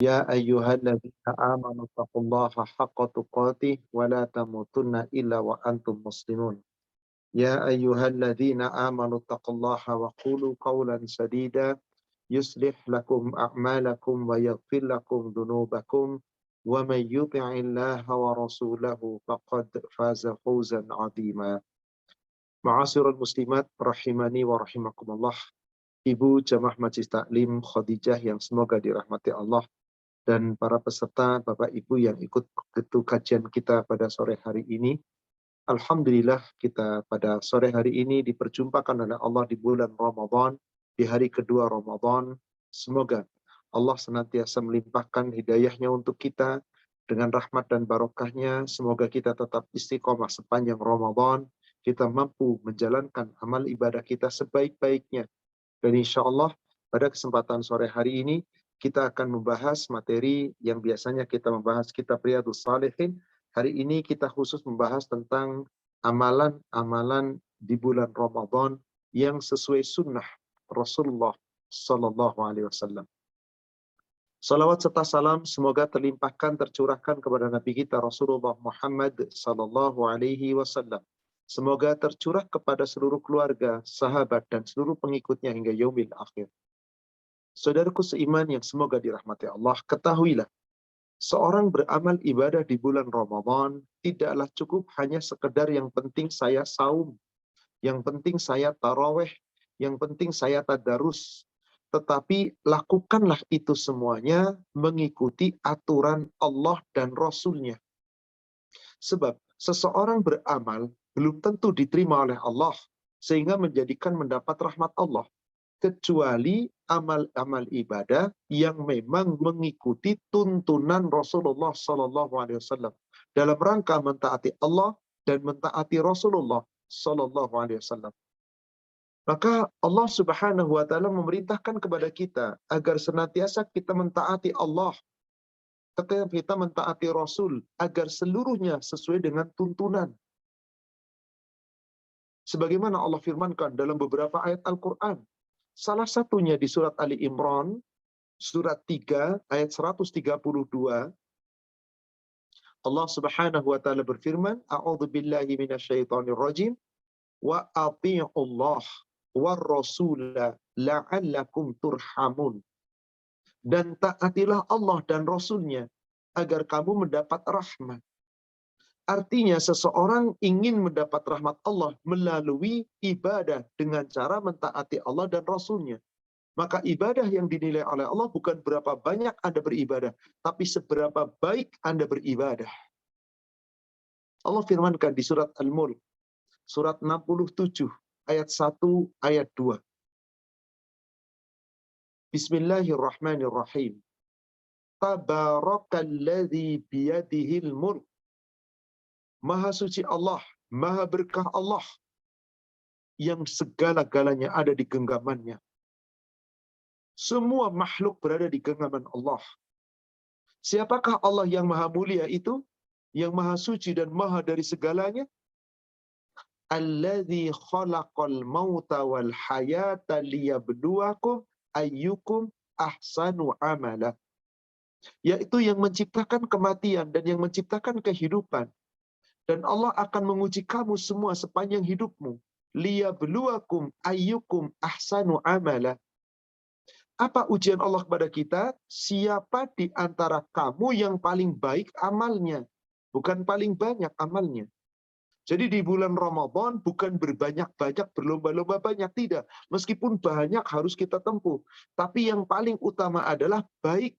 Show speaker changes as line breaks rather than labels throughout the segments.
يا أيها الذين آمنوا اتقوا الله حق تقاته ولا تموتن إلا وأنتم مسلمون. يا أيها الذين آمنوا اتقوا الله وقولوا قولا سديدا يصلح لكم أعمالكم ويغفر لكم ذنوبكم ومن يطع الله ورسوله فقد فاز فوزا عظيما. Ma'asyiral muslimat rahimani wa rahimakumullah. Ibu Jamaah Majelis Taklim Khadijah yang semoga dirahmati Allah, dan para peserta Bapak Ibu yang ikut kajian kita pada sore hari ini. Alhamdulillah kita pada sore hari ini diperjumpakan oleh Allah di bulan Ramadan, di hari kedua Ramadan. Semoga Allah senantiasa melimpahkan hidayahnya untuk kita dengan rahmat dan barokahnya. Semoga kita tetap istiqomah sepanjang Ramadan, kita mampu menjalankan amal ibadah kita sebaik-baiknya. Dan insya Allah pada kesempatan sore hari ini kita akan membahas materi yang biasanya kita membahas kitab Riyadhus Shalihin. Hari ini kita khusus membahas tentang amalan-amalan di bulan Ramadan yang sesuai sunnah Rasulullah Sallallahu Alaihi Wasallam. Salawat serta salam semoga terlimpahkan, tercurahkan kepada Nabi kita Rasulullah Muhammad Sallallahu Alaihi Wasallam. Semoga tercurah kepada seluruh keluarga, sahabat, dan seluruh pengikutnya hingga yaumil akhir. Saudaraku seiman yang semoga dirahmati Allah, ketahuilah, seorang beramal ibadah di bulan Ramadan tidaklah cukup hanya sekedar yang penting saya saum, yang penting saya taraweh, yang penting saya tadarus. Tetapi lakukanlah itu semuanya mengikuti aturan Allah dan Rasul-Nya. Sebab seseorang beramal belum tentu diterima oleh Allah sehingga menjadikan mendapat rahmat Allah, kecuali amal-amal ibadah yang memang mengikuti tuntunan Rasulullah Sallallahu Alaihi Wasallam dalam rangka mentaati Allah dan mentaati Rasulullah Sallallahu Alaihi Wasallam. Maka Allah Subhanahu Wa Taala memerintahkan kepada kita agar senantiasa kita mentaati Allah, kita mentaati Rasul, agar seluruhnya sesuai dengan tuntunan. Sebagaimana Allah firmankan dalam beberapa ayat Al-Quran. Salah satunya di surat Ali Imran, surat 3, ayat 132. Allah Subhanahu wa taala berfirman, A'udzu billahi minasyaitonir rajim, wa athi'ullah war rasula la'allakum turhamun. Dan taatilah Allah dan Rasulnya agar kamu mendapat rahmat. Artinya seseorang ingin mendapat rahmat Allah melalui ibadah dengan cara mentaati Allah dan Rasul-Nya. Maka ibadah yang dinilai oleh Allah bukan berapa banyak Anda beribadah, tapi seberapa baik Anda beribadah. Allah firmankan di surat Al-Mulk, surat 67, ayat 1, ayat 2. Bismillahirrahmanirrahim. Tabarakalladzi biyadihil mulk. Maha suci Allah, maha berkah Allah, yang segala-galanya ada di genggamannya. Semua makhluk berada di genggaman Allah. Siapakah Allah yang maha mulia itu? Yang maha suci dan maha dari segalanya? Alladzi khalaqal mauta wal hayata liyabluwakum ayyukum ahsanu amala. Yaitu yang menciptakan kematian dan yang menciptakan kehidupan. Dan Allah akan menguji kamu semua sepanjang hidupmu. Liyabluwakum ayyukum ahsanu amala. Apa ujian Allah kepada kita? Siapa di antara kamu yang paling baik amalnya? Bukan paling banyak amalnya. Jadi di bulan Ramadan bukan berbanyak-banyak, berlomba-lomba banyak, tidak. Meskipun banyak harus kita tempuh. Tapi yang paling utama adalah baik.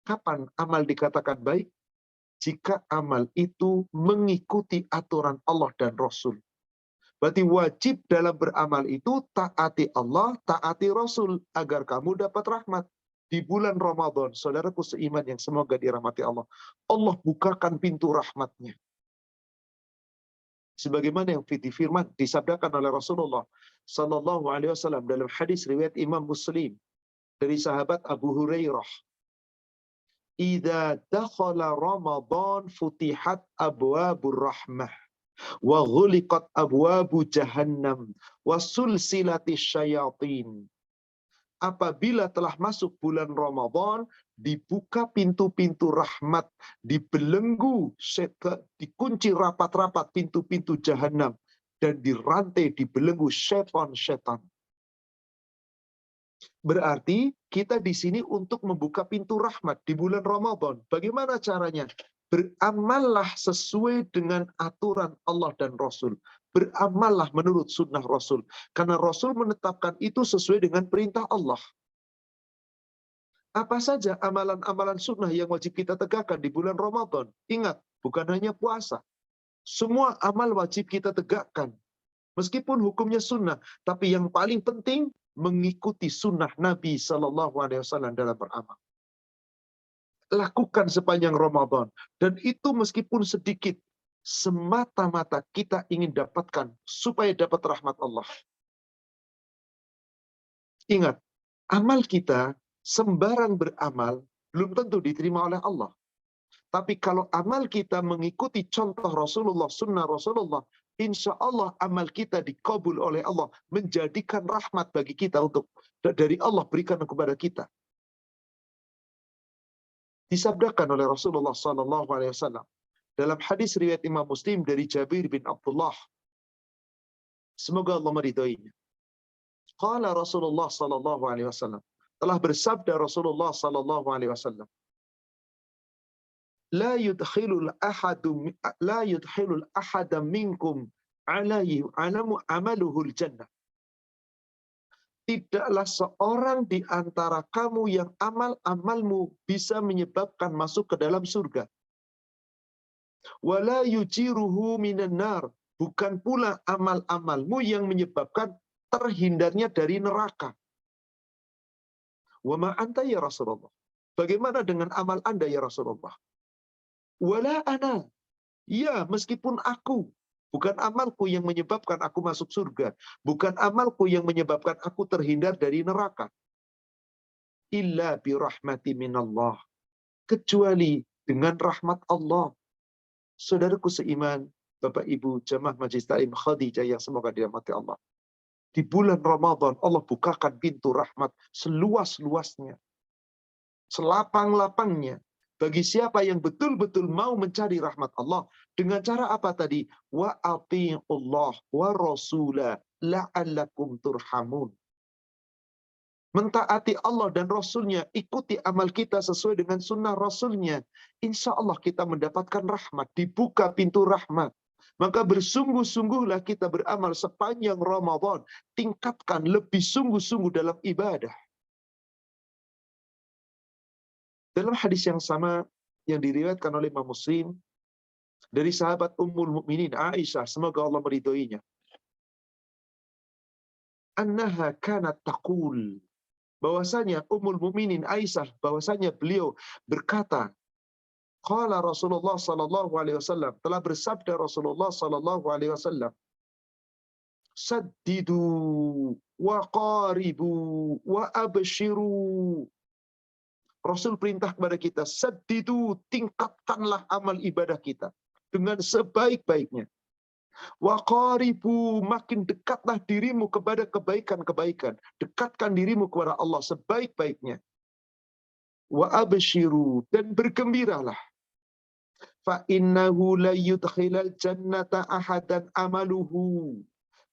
Kapan amal dikatakan baik? Jika amal itu mengikuti aturan Allah dan Rasul. Berarti wajib dalam beramal itu taati Allah, taati Rasul, agar kamu dapat rahmat. Di bulan Ramadan, saudaraku seiman yang semoga dirahmati Allah, Allah bukakan pintu rahmatnya. Sebagaimana yang firman disabdakan oleh Rasulullah Sallallahu Alaihi Wasallam dalam hadis riwayat Imam Muslim dari sahabat Abu Hurairah. Idza dakhala Ramadan futihat abwabur rahmah wa ghuliqat abwabu jahannam wa sulsilatis syayatin. apabila telah masuk bulan Ramadan, dibuka pintu-pintu rahmat, dibelenggu setan, dikunci rapat-rapat pintu-pintu jahanam, dan dirantai, dibelenggu setan-setan. Berarti kita di sini untuk membuka pintu rahmat di bulan Ramadan. Bagaimana caranya? Beramallah sesuai dengan aturan Allah dan Rasul. Beramallah menurut sunnah Rasul. Karena Rasul menetapkan itu sesuai dengan perintah Allah. Apa saja amalan-amalan sunnah yang wajib kita tegakkan di bulan Ramadan? Ingat, bukan hanya puasa. Semua amal wajib kita tegakkan. Meskipun hukumnya sunnah, tapi yang paling penting mengikuti sunnah Nabi Shallallahu Alaihi Wasallam dalam beramal. Lakukan sepanjang Ramadan, dan itu meskipun sedikit, semata-mata kita ingin dapatkan supaya dapat rahmat Allah. Ingat, amal kita sembarang beramal belum tentu diterima oleh Allah. Tapi kalau amal kita mengikuti contoh Rasulullah, sunnah Rasulullah, insya Allah amal kita dikabul oleh Allah, menjadikan rahmat bagi kita untuk dari Allah berikan kepada kita. Disabdakan oleh Rasulullah Sallallahu Alaihi Wasallam dalam hadis riwayat Imam Muslim dari Jabir bin Abdullah, semoga Allah meridhoinya. Qala Rasulullah Sallallahu Alaihi Wasallam, telah bersabda Rasulullah Sallallahu Alaihi Wasallam, la yudkhilul ahada minkum alamu amaluhul jannah. Tidaklah seorang di antara kamu yang amal-amalmu bisa menyebabkan masuk ke dalam surga. Wala yujiruhu minan nar. Bukan pula amal-amalmu yang menyebabkan terhindarnya dari neraka. Wa ma anta ya Rasulullah. Bagaimana dengan amal Anda ya Rasulullah? Wala ana. Ya, meskipun aku. Bukan amalku yang menyebabkan aku masuk surga. Bukan amalku yang menyebabkan aku terhindar dari neraka. Illa birahmati minallah. Kecuali dengan rahmat Allah. Saudaraku seiman, Bapak Ibu Jamaah Majelis Ta'lim Khadijah yang semoga dirahmati Allah. Di bulan Ramadan Allah bukakan pintu rahmat seluas-luasnya. Selapang-lapangnya. Bagi siapa yang betul-betul mau mencari rahmat Allah. Dengan cara apa tadi? Wa ati'ullah wa rasulah la'allakum turhamun. Mentaati Allah dan Rasulnya. Ikuti amal kita sesuai dengan sunnah Rasulnya. Insya Allah kita mendapatkan rahmat. Dibuka pintu rahmat. Maka bersungguh-sungguhlah kita beramal sepanjang Ramadan. Tingkatkan lebih sungguh-sungguh dalam ibadah. Dalam hadis yang sama yang diriwayatkan oleh Imam Muslim dari sahabat Ummul Mukminin Aisyah, semoga Allah meridhoinya, annaha kanat taqul, bahwasanya Ummul Mukminin Aisyah, bahwasanya beliau berkata, qala Rasulullah sallallahu alaihi wasallam, telah bersabda Rasulullah sallallahu alaihi wasallam, saddidu wa qaribu wa abshiru. Rasul perintah kepada kita, saddidu, tingkatkanlah amal ibadah kita dengan sebaik-baiknya. Wa qaribu, makin dekatlah dirimu kepada kebaikan-kebaikan. Dekatkan dirimu kepada Allah sebaik-baiknya. Wa abshiru, dan bergembiralah. Fa innahu la yudkhilal jannata ahadan amaluhu.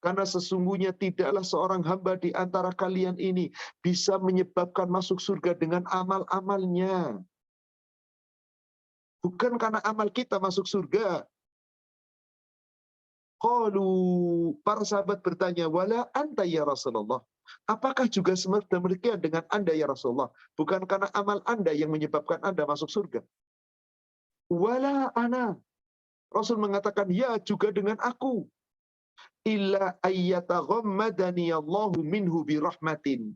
Karena sesungguhnya tidaklah seorang hamba di antara kalian ini bisa menyebabkan masuk surga dengan amal-amalnya. Bukan karena amal kita masuk surga. Qalu, para sahabat bertanya, wala anta ya Rasulullah. Apakah juga demikian dengan Anda ya Rasulullah? Bukan karena amal Anda yang menyebabkan Anda masuk surga. Wala ana. Rasul mengatakan, ya juga dengan aku. Illa ayyataghammadani Allahu minhu birahmatin.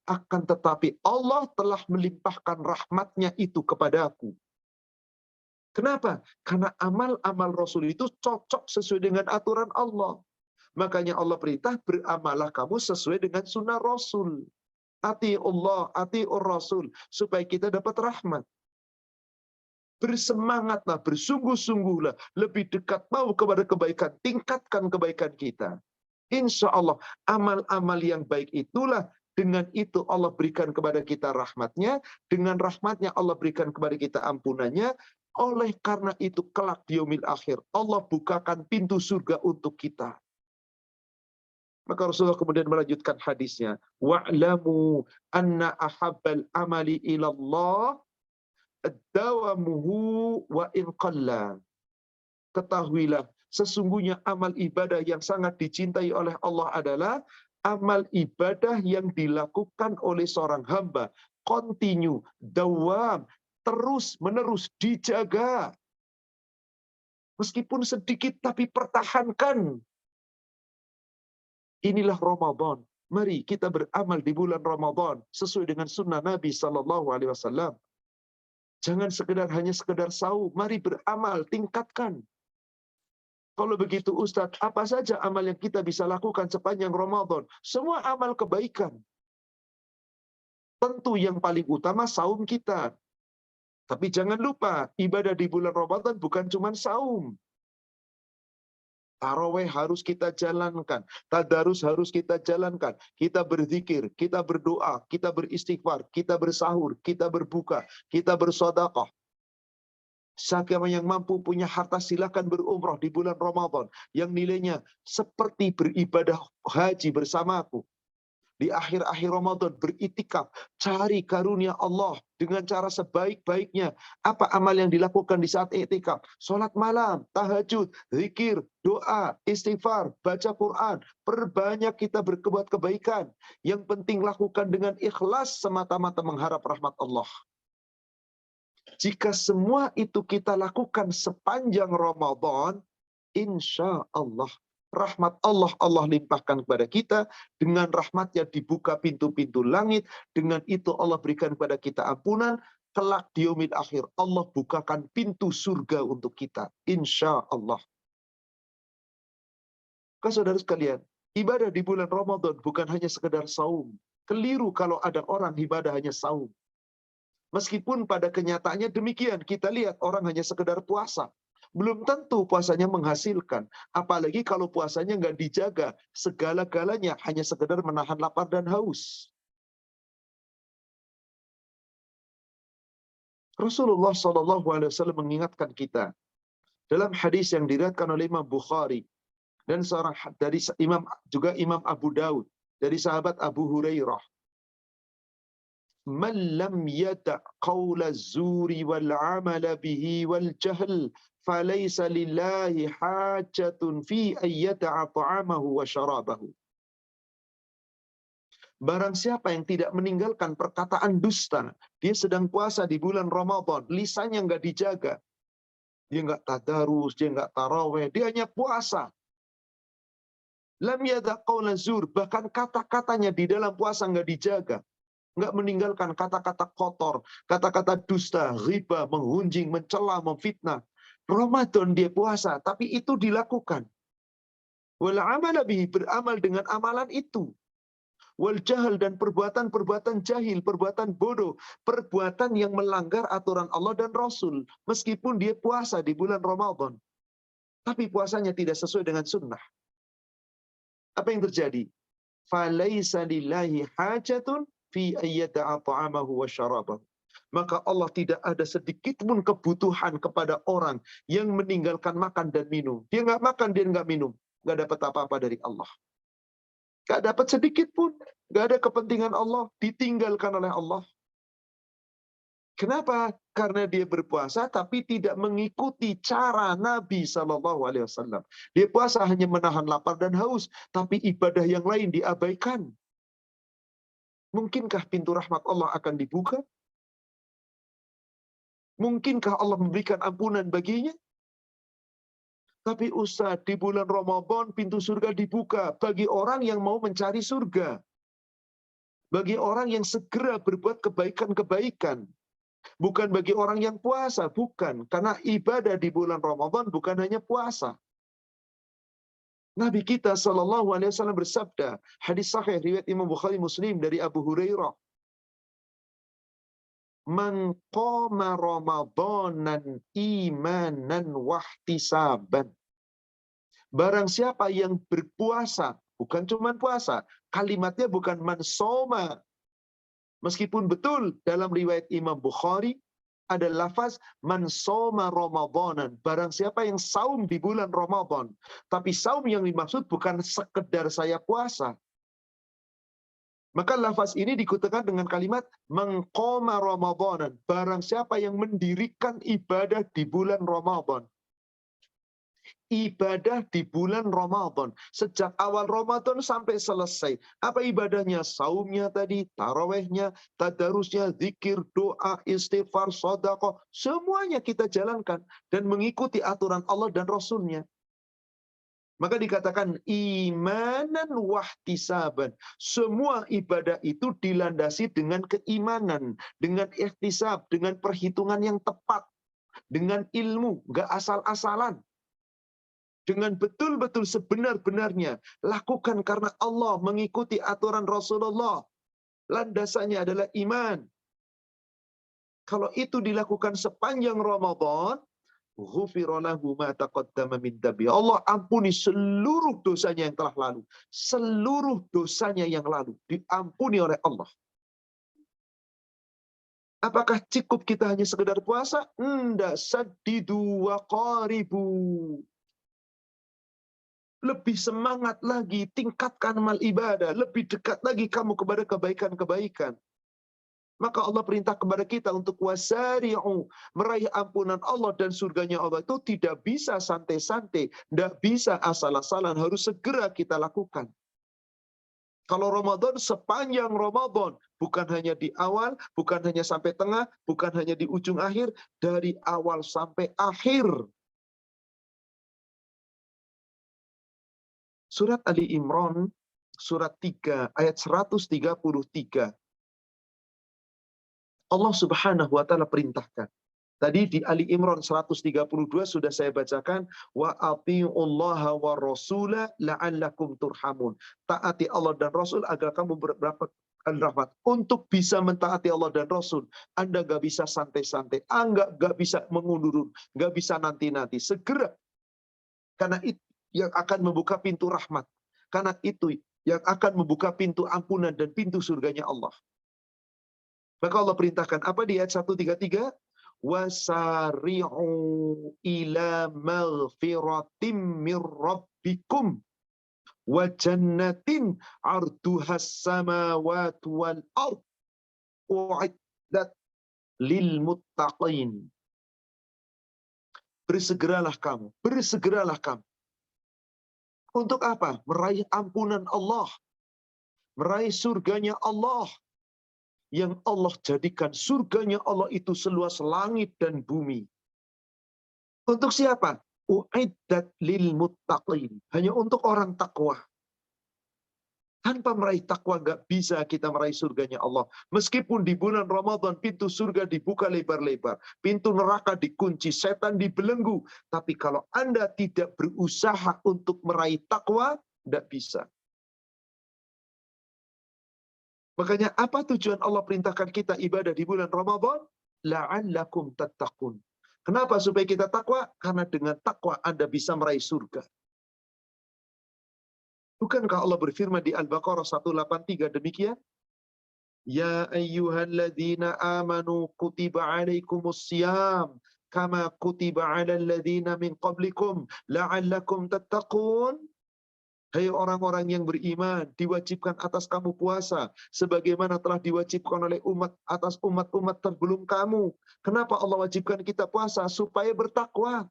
Akan tetapi Allah telah melimpahkan rahmatnya itu kepadaku. Kenapa? Karena amal-amal Rasul itu cocok sesuai dengan aturan Allah. Makanya Allah perintah, beramallah kamu sesuai dengan sunnah Rasul. Ati'ullah, ati'ur Rasul. Supaya kita dapat rahmat. Bersemangatlah, bersungguh-sungguhlah, lebih dekat mau kepada kebaikan, tingkatkan kebaikan kita. Insya Allah, amal-amal yang baik itulah Dengan itu Allah berikan kepada kita rahmatnya. Dengan rahmatnya Allah berikan kepada kita ampunannya. Oleh karena itu kelak di yaumil akhir Allah bukakan pintu surga untuk kita. Maka Rasulullah kemudian melanjutkan hadisnya. Wa'lamu anna ahabbal amali ilallah dawamuhu wa in qalla. Ketahuilah, sesungguhnya amal ibadah yang sangat dicintai oleh Allah adalah amal ibadah yang dilakukan oleh seorang hamba. Continue, dawam, terus menerus dijaga. Meskipun sedikit tapi pertahankan. Inilah Ramadan. Mari kita beramal di bulan Ramadan sesuai dengan sunnah Nabi Sallallahu Alaihi Wasallam. Jangan hanya sekedar saum. Mari beramal, tingkatkan. Kalau begitu Ustadz, apa saja amal yang kita bisa lakukan sepanjang Ramadan? Semua amal kebaikan. Tentu yang paling utama saum kita. Tapi jangan lupa, ibadah di bulan Ramadan bukan cuma saum. Taraweh harus kita jalankan. Tadarus harus kita jalankan. Kita berzikir, kita berdoa, kita beristighfar, kita bersahur, kita berbuka, kita bersedekah. Siapa yang mampu punya harta silakan berumrah di bulan Ramadan yang nilainya seperti beribadah haji bersamaku. Di akhir-akhir Ramadan beritikaf, cari karunia Allah dengan cara sebaik-baiknya. Apa amal yang dilakukan di saat itikaf? Salat malam, tahajud, zikir, doa, istighfar, baca Quran. Perbanyak kita berbuat kebaikan. Yang penting lakukan dengan ikhlas semata-mata mengharap rahmat Allah. Jika semua itu kita lakukan sepanjang Ramadan, insya Allah rahmat Allah limpahkan kepada kita. Dengan rahmatnya dibuka pintu-pintu langit. Dengan itu Allah berikan kepada kita ampunan. Kelak di yaumil akhir Allah bukakan pintu surga untuk kita. Insya Allah. Saudara sekalian, ibadah di bulan Ramadan bukan hanya sekedar saum. Keliru kalau ada orang ibadah hanya saum. Meskipun pada kenyataannya demikian, kita lihat orang hanya sekedar puasa. Belum tentu puasanya menghasilkan. Apalagi kalau puasanya nggak dijaga. Segala-galanya hanya sekedar menahan lapar dan haus. Rasulullah SAW mengingatkan kita. Dalam hadis yang diriwayatkan oleh Imam Bukhari. Dan dari Imam Abu Daud. Dari sahabat Abu Hurairah. Man lam yada' qawla zuri wal amala bihi wal jahl falaysa lillahi hajatun fi ayyata'a ta'amahu wa syarabahu. Barang siapa yang tidak meninggalkan perkataan dusta, dia sedang puasa di bulan Ramadan, lisannya nggak dijaga, dia nggak tadarus, dia nggak taraweh, dia hanya puasa. Lam yada' qawla zur, bahkan kata-katanya di dalam puasa nggak dijaga. Nggak meninggalkan kata-kata kotor, kata-kata dusta, riba, menghunjing, mencela, memfitnah. Ramadan dia puasa, tapi itu dilakukan. Wal amala bihi, beramal dengan amalan itu. Wal jahal, dan perbuatan-perbuatan jahil, perbuatan bodoh, perbuatan yang melanggar aturan Allah dan Rasul. Meskipun dia puasa di bulan Ramadan, tapi puasanya tidak sesuai dengan sunnah. Apa yang terjadi? Falaisa lillahi hajatun fi ayyata'a ta'amahu wa syarabahu. Maka Allah tidak ada sedikit pun kebutuhan kepada orang yang meninggalkan makan dan minum. Dia nggak makan, dia nggak minum. Nggak dapat apa-apa dari Allah. Nggak dapat sedikit pun. Nggak ada kepentingan Allah. Ditinggalkan oleh Allah. Kenapa? Karena dia berpuasa tapi tidak mengikuti cara Nabi SAW. Dia puasa hanya menahan lapar dan haus. Tapi ibadah yang lain diabaikan. Mungkinkah pintu rahmat Allah akan dibuka? Mungkinkah Allah memberikan ampunan baginya? Tapi Ustaz, di bulan Ramadan pintu surga dibuka bagi orang yang mau mencari surga. Bagi orang yang segera berbuat kebaikan-kebaikan. Bukan bagi orang yang puasa, bukan. Karena ibadah di bulan Ramadan bukan hanya puasa. Nabi kita SAW bersabda, hadis sahih riwayat Imam Bukhari Muslim dari Abu Hurairah. Man qama ramadanan imanan wahtisaban. Barang siapa yang berpuasa bukan cuma puasa. Kalimatnya bukan man soma. Meskipun betul dalam riwayat Imam Bukhari ada lafaz man soma Ramadanan, barang siapa yang saum di bulan Ramadan. Tapi saum yang dimaksud bukan sekedar saya puasa. Maka lafaz ini dikutakan dengan kalimat mengqoma Ramadanan, barang siapa yang mendirikan ibadah di bulan Ramadan. Ibadah di bulan Ramadan. Sejak awal Ramadan sampai selesai. Apa ibadahnya? Saumnya tadi, tarawehnya, tadarusnya, zikir, doa, istighfar, sedekah. Semuanya kita jalankan. Dan mengikuti aturan Allah dan Rasulnya. Maka dikatakan imanan wahtisaban. Semua ibadah itu dilandasi dengan keimanan. Dengan ihtisab, dengan perhitungan yang tepat. Dengan ilmu, gak asal-asalan. Dengan betul-betul sebenar-benarnya. Lakukan karena Allah, mengikuti aturan Rasulullah. Landasannya adalah iman. Kalau itu dilakukan sepanjang Ramadan, ghufira lahu ma taqaddama min dambi. Allah ampuni seluruh dosanya yang telah lalu. Seluruh dosanya yang lalu diampuni oleh Allah. Apakah cukup kita hanya sekedar puasa? Enggak. Saddidu wa qaribu. Lebih semangat lagi, tingkatkan amal ibadah, lebih dekat lagi kamu kepada kebaikan-kebaikan. Maka Allah perintah kepada kita untuk wasari'u, meraih ampunan Allah dan surganya Allah itu tidak bisa santai-santai, tidak bisa asal-asalan, harus segera kita lakukan. Kalau Ramadan, sepanjang Ramadan, bukan hanya di awal, bukan hanya sampai tengah, bukan hanya di ujung akhir, dari awal sampai akhir. Surat Ali Imran, surat 3, ayat 133. Allah Subhanahu wa taala perintahkan. Tadi di Ali Imran 132 sudah saya bacakan, wa atiullaha wa rasula la'allakum turhamun. Taati Allah dan Rasul agar kamu berdapat rahmat. Untuk bisa mentaati Allah dan Rasul, Anda gak bisa santai-santai, Anda gak bisa mengundur, gak bisa nanti-nanti. Segera. Karena itu yang akan membuka pintu rahmat. Karena itu yang akan membuka pintu ampunan dan pintu surganya Allah. Maka Allah perintahkan apa di ayat 133? Wasari'u ila maghfiratim mir rabbikum wa jannatin arduhas samawati wal ard u'iddat lil muttaqin. Bersegeralah kamu. Untuk apa? Meraih ampunan Allah. Meraih surganya Allah. Yang Allah jadikan surganya Allah itu seluas langit dan bumi. Untuk siapa? U'iddat lil muttaqin. Hanya untuk orang takwa. Tanpa meraih takwa nggak bisa kita meraih surganya Allah. Meskipun di bulan Ramadan pintu surga dibuka lebar-lebar. Pintu neraka dikunci, setan dibelenggu. Tapi kalau Anda tidak berusaha untuk meraih takwa, nggak bisa. Makanya apa tujuan Allah perintahkan kita ibadah di bulan Ramadan? La'allakum tattaqun. Kenapa? Supaya kita takwa? Karena dengan takwa Anda bisa meraih surga. Bukankah Allah berfirman di Al-Baqarah 183 demikian? Ya ayyuhalladzina amanu kutiba alaikumus siyam kama kutiba alal ladzina min qablikum la'allakum tattaqun. Hai orang-orang yang beriman, diwajibkan atas kamu puasa, sebagaimana telah diwajibkan oleh umat atas umat-umat sebelum kamu. Kenapa Allah wajibkan kita puasa? Supaya bertakwa.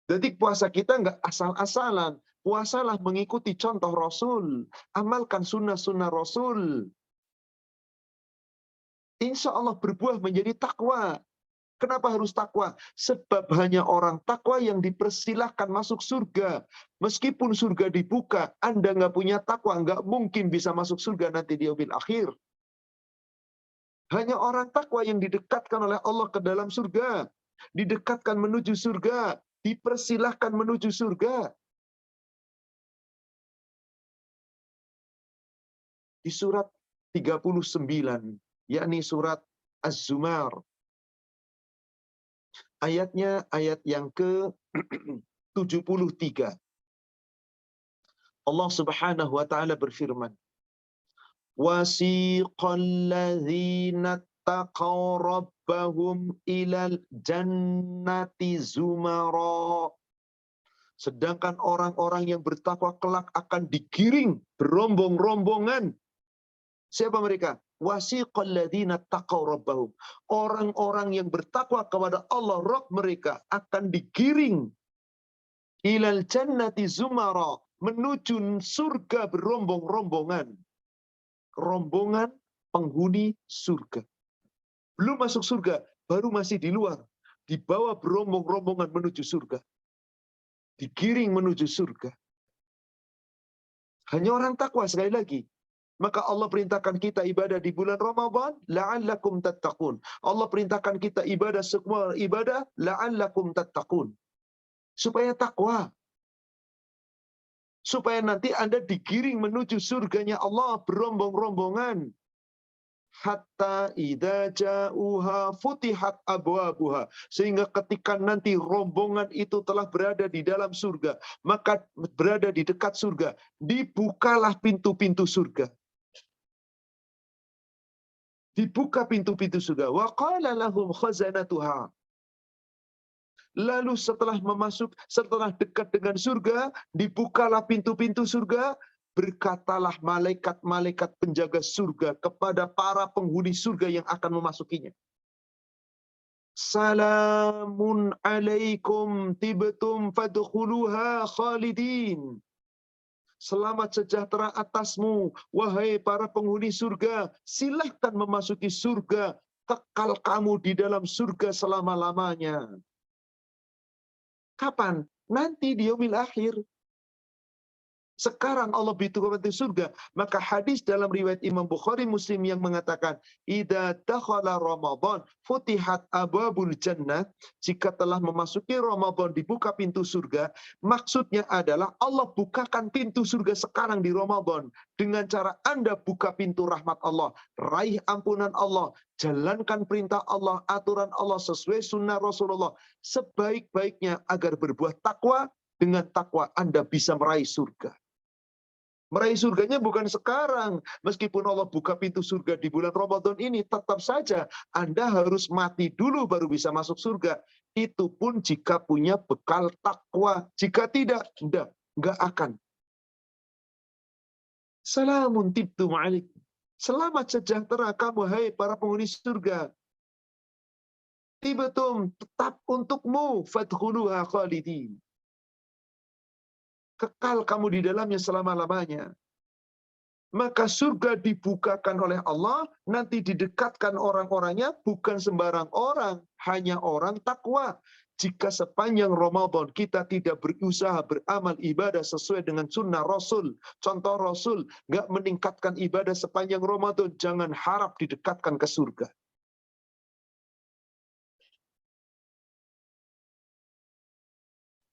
Jadi puasa kita nggak asal-asalan. Puasalah mengikuti contoh Rasul. Amalkan sunnah-sunnah Rasul. Insya Allah berbuah menjadi takwa. Kenapa harus takwa? Sebab hanya orang takwa yang dipersilahkan masuk surga. Meskipun surga dibuka, Anda nggak punya takwa, nggak mungkin bisa masuk surga nanti di yaumil akhir. Hanya orang takwa yang didekatkan oleh Allah ke dalam surga. Didekatkan menuju surga. Dipersilahkan menuju surga. Di surat 39, yakni surat Az-Zumar. Ayatnya ayat yang ke-73. Allah Subhanahu wa taala berfirman, wasiqal ladzina taqaw rabbahum ilal jannati zumara. Sedangkan orang-orang yang bertakwa kelak akan digiring berombong-rombongan. Siapa mereka? Wasiqal ladzina taqaw rabbahum. Orang-orang yang bertakwa kepada Allah Rabb mereka akan digiring ilal jannati zumara, menuju surga berombong-rombongan. Rombongan penghuni surga. Belum masuk surga, baru masih di luar. Dibawa berombong-rombongan menuju surga. Digiring menuju surga. Hanya orang takwa sekali lagi. Maka Allah perintahkan kita ibadah di bulan Ramadan, la'allakum tattaqun. Allah perintahkan kita ibadah semua ibadah, la'allakum tattaqun. Supaya takwa. Supaya nanti Anda digiring menuju surganya Allah berombong-rombongan. Hatta idza ja'uha futihat abwabuha, sehingga ketika nanti rombongan itu telah berada di dalam surga, maka berada di dekat surga, dibukalah pintu-pintu surga. Dibuka pintu-pintu surga. Wa qala lahum khazanatuha. Lalu setelah dekat dengan surga, dibukalah pintu-pintu surga, berkatalah malaikat-malaikat penjaga surga kepada para penghuni surga yang akan memasukinya. Salamun alaikum tibtum fadkhuluha khalidin. Selamat sejahtera atasmu, wahai para penghuni surga. Silahkan memasuki surga. Kekal kamu di dalam surga selama-lamanya. Kapan? Nanti di yaumil akhir. Sekarang Allah beritahu kepada surga. Maka hadis dalam riwayat Imam Bukhari Muslim yang mengatakan, idza dakhala Ramadan futihat abwabul jannah. Jika telah memasuki Ramadan dibuka pintu surga. Maksudnya adalah Allah bukakan pintu surga sekarang di Ramadan. Dengan cara Anda buka pintu rahmat Allah. Raih ampunan Allah. Jalankan perintah Allah, aturan Allah sesuai sunnah Rasulullah. Sebaik-baiknya agar berbuat takwa. Dengan takwa Anda bisa meraih surga. Meraih surganya bukan sekarang. Meskipun Allah buka pintu surga di bulan Ramadan ini, tetap saja Anda harus mati dulu baru bisa masuk surga. Itu pun jika punya bekal takwa. Jika tidak, enggak akan. Salamun tibtum alaikum. Selamat sejahtera kamu, hai para penghuni surga. Tibtum, tetap untukmu. Fadkhuluha khalidin. Kekal kamu di dalamnya selama-lamanya. Maka surga dibukakan oleh Allah, nanti didekatkan orang-orangnya, bukan sembarang orang, hanya orang takwa. Jika sepanjang Ramadan kita tidak berusaha beramal ibadah sesuai dengan sunnah Rasul, contoh Rasul, nggak meningkatkan ibadah sepanjang Ramadan, jangan harap didekatkan ke surga.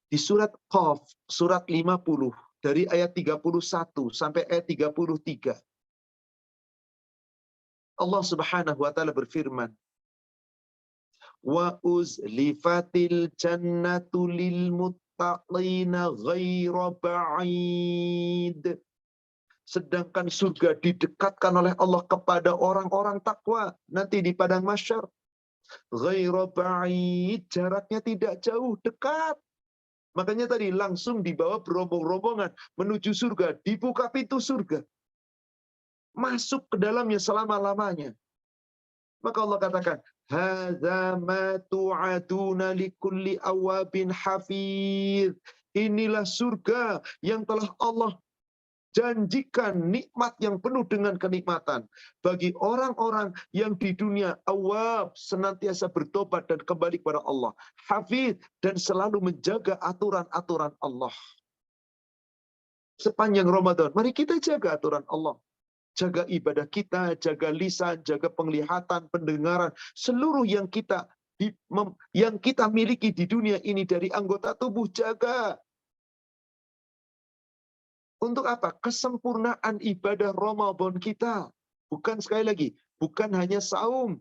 Di surat Qaf, surat 50, dari ayat 31 sampai ayat 33. Allah Subhanahu wa taala berfirman, wa uzlifatil jannatu lil muttaqina ghaira ba'id. Sedangkan surga didekatkan oleh Allah kepada orang-orang takwa nanti di padang mahsyar. Ghaira ba'id, jaraknya tidak jauh, dekat. Makanya tadi langsung dibawa berombong-rombongan menuju surga, dibuka pintu surga. Masuk ke dalamnya selama-lamanya. Maka Allah katakan, hadza ma tu'aduna likulli awabin hafiz. Inilah surga yang telah Allah janjikan, nikmat yang penuh dengan kenikmatan bagi orang-orang yang di dunia awab, senantiasa bertobat dan kembali kepada Allah, hafiz, dan selalu menjaga aturan-aturan Allah. Sepanjang Ramadan, mari kita jaga aturan Allah. Jaga ibadah kita, jaga lisan, jaga penglihatan, pendengaran, seluruh yang kita miliki di dunia ini dari anggota tubuh, jaga. Untuk apa? Kesempurnaan ibadah Ramadan kita. Bukan sekali lagi, bukan hanya saum.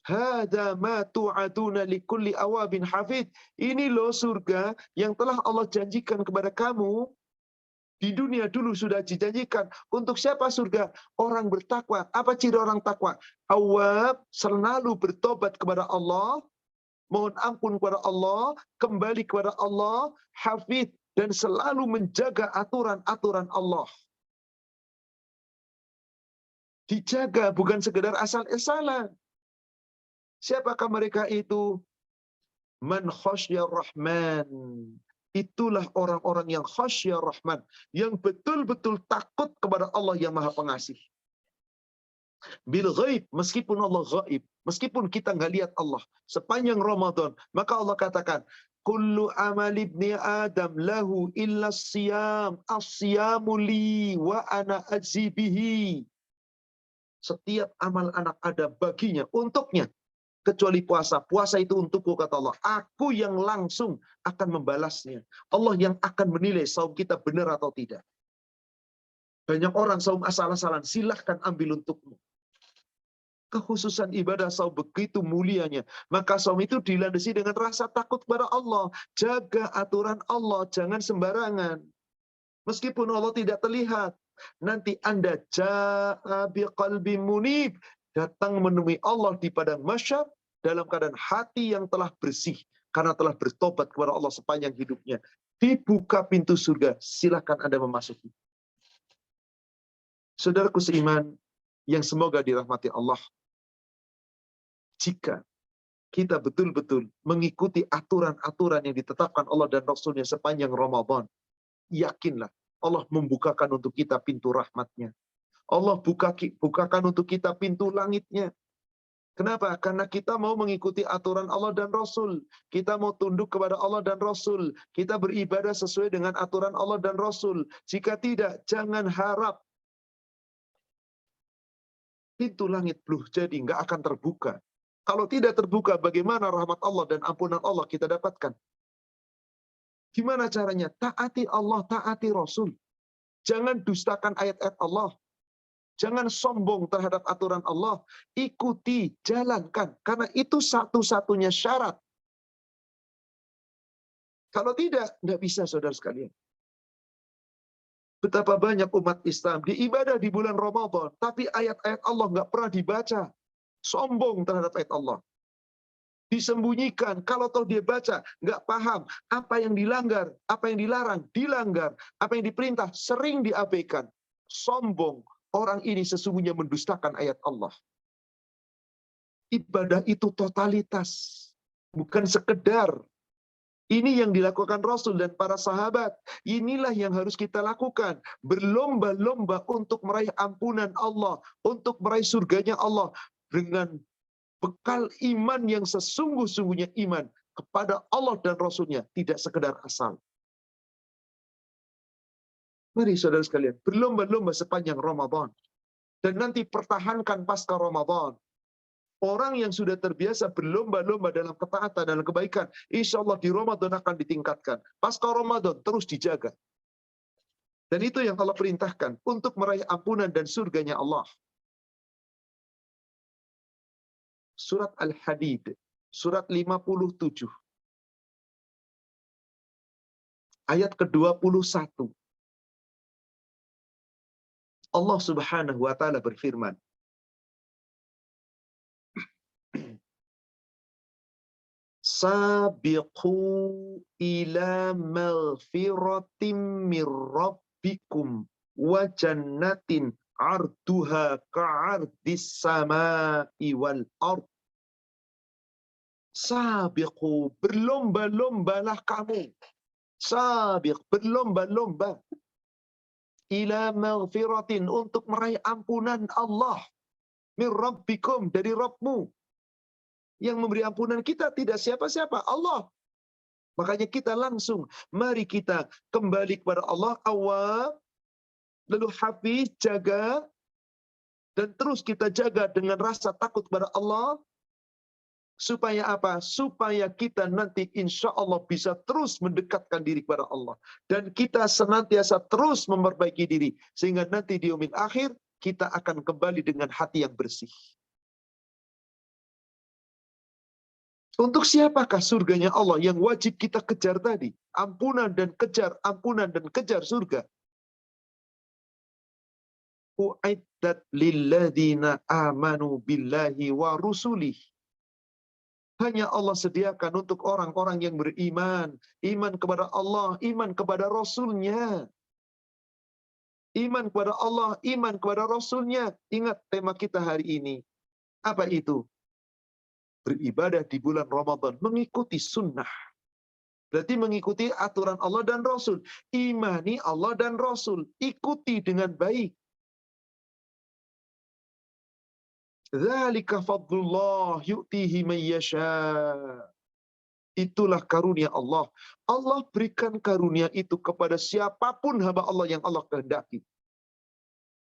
Hada ma tu'aduna likulli awabin hafid. Ini loh surga yang telah Allah janjikan kepada kamu Di dunia dulu sudah dijanjikan. Untuk siapa surga? Orang bertakwa. Apa ciri orang takwa? Awab, selalu bertobat kepada Allah, mohon ampun kepada Allah, kembali kepada Allah, hafid, dan selalu menjaga aturan-aturan Allah. Dijaga, bukan sekedar asal-asalan. Siapakah mereka itu? Man khasyar rahman. Itulah orang-orang yang khasyar rahman, yang betul-betul takut kepada Allah yang Maha Pengasih. Bil ghaib, meskipun Allah ghaib, meskipun kita nggak lihat Allah sepanjang Ramadan, maka Allah katakan, kullu amal ibni Adam lahu illa siyam, as-siyamu li wa ana ajzi bihi. Setiap amal anak Adam baginya, untuknya, kecuali puasa. Puasa itu untukku, kata Allah. Aku yang langsung akan membalasnya. Allah yang akan menilai saum kita benar atau tidak. Banyak orang saum asal-asalan, silahkan ambil untukmu. Kekhususan ibadah saum begitu mulianya. Maka saum itu dilandasi dengan rasa takut kepada Allah. Jaga aturan Allah, jangan sembarangan. Meskipun Allah tidak terlihat. Nanti Anda ja'a biqalbi munib, datang menemui Allah di padang mahsyar dalam keadaan hati yang telah bersih karena telah bertobat kepada Allah sepanjang hidupnya. Dibuka pintu surga, silakan Anda memasuki. Saudaraku seiman yang semoga dirahmati Allah, jika kita betul-betul mengikuti aturan-aturan yang ditetapkan Allah dan Rasulnya sepanjang Ramadan, yakinlah Allah membukakan untuk kita pintu rahmatnya. Allah bukakan untuk kita pintu langitnya. Kenapa? Karena kita mau mengikuti aturan Allah dan Rasul. Kita mau tunduk kepada Allah dan Rasul. Kita beribadah sesuai dengan aturan Allah dan Rasul. Jika tidak, jangan harap pintu langit belum jadi, nggak akan terbuka. Kalau tidak terbuka, bagaimana rahmat Allah dan ampunan Allah kita dapatkan? Gimana caranya? Taati Allah, taati Rasul. Jangan dustakan ayat-ayat Allah. Jangan sombong terhadap aturan Allah. Ikuti, jalankan. Karena itu satu-satunya syarat. Kalau tidak, nggak bisa, saudara sekalian. Betapa banyak umat Islam diibadah di bulan Ramadan, tapi ayat-ayat Allah nggak pernah dibaca. Sombong terhadap ayat Allah. Disembunyikan, kalau toh dia baca, nggak paham apa yang dilanggar, apa yang dilarang, dilanggar, apa yang diperintah, sering diabaikan. Sombong, orang ini sesungguhnya mendustakan ayat Allah. Ibadah itu totalitas, bukan sekedar. Ini yang dilakukan Rasul dan para sahabat. Inilah yang harus kita lakukan. Berlomba-lomba untuk meraih ampunan Allah, untuk meraih surganya Allah, dengan bekal iman yang sesungguh-sungguhnya iman kepada Allah dan Rasulnya, tidak sekedar asal. Mari saudara sekalian, berlomba-lomba sepanjang Ramadan. Dan nanti pertahankan pasca Ramadan. Orang yang sudah terbiasa berlomba-lomba dalam ketaatan, dalam kebaikan, insya Allah di Ramadan akan ditingkatkan. Pasca Ramadan terus dijaga. Dan itu yang Allah perintahkan untuk meraih ampunan dan surganya Allah. Surat Al-Hadid, surat 57. Ayat ke-21. Allah Subhanahu wa taala berfirman, Sabiqu ila maghfiratim mir rabbikum wa jannatin arduha ka'ardis sama'i wal ard. Sabiqu, berlomba-lombalah kamu. Sabiq, berlomba-lomba. Ila maghfiratin, untuk meraih ampunan Allah. Mir rabbikum, dari Rabbmu. Yang memberi ampunan kita tidak siapa-siapa, Allah. Makanya kita langsung, mari kita kembali kepada Allah, awal, lalu hafiz, jaga, dan terus kita jaga dengan rasa takut kepada Allah. Supaya apa? Supaya kita nanti insya Allah bisa terus mendekatkan diri kepada Allah. Dan kita senantiasa terus memperbaiki diri. Sehingga nanti di yaumil akhir, kita akan kembali dengan hati yang bersih. Untuk siapakah surganya Allah yang wajib kita kejar tadi? Ampunan dan kejar surga. uiddat lilladzina amanu billahi wa rusulih. Hanya Allah sediakan untuk orang-orang yang beriman. Iman kepada Allah, iman kepada Rasulnya. Iman kepada Allah, iman kepada Rasulnya. Ingat tema kita hari ini. Apa itu? Beribadah di bulan Ramadan. Mengikuti sunnah. Berarti mengikuti aturan Allah dan Rasul. Imani Allah dan Rasul. Ikuti dengan baik. Dzalika fadlullah yu'tihi man yasha. Itulah karunia Allah. Allah berikan karunia itu kepada siapapun hamba Allah yang Allah kehendaki.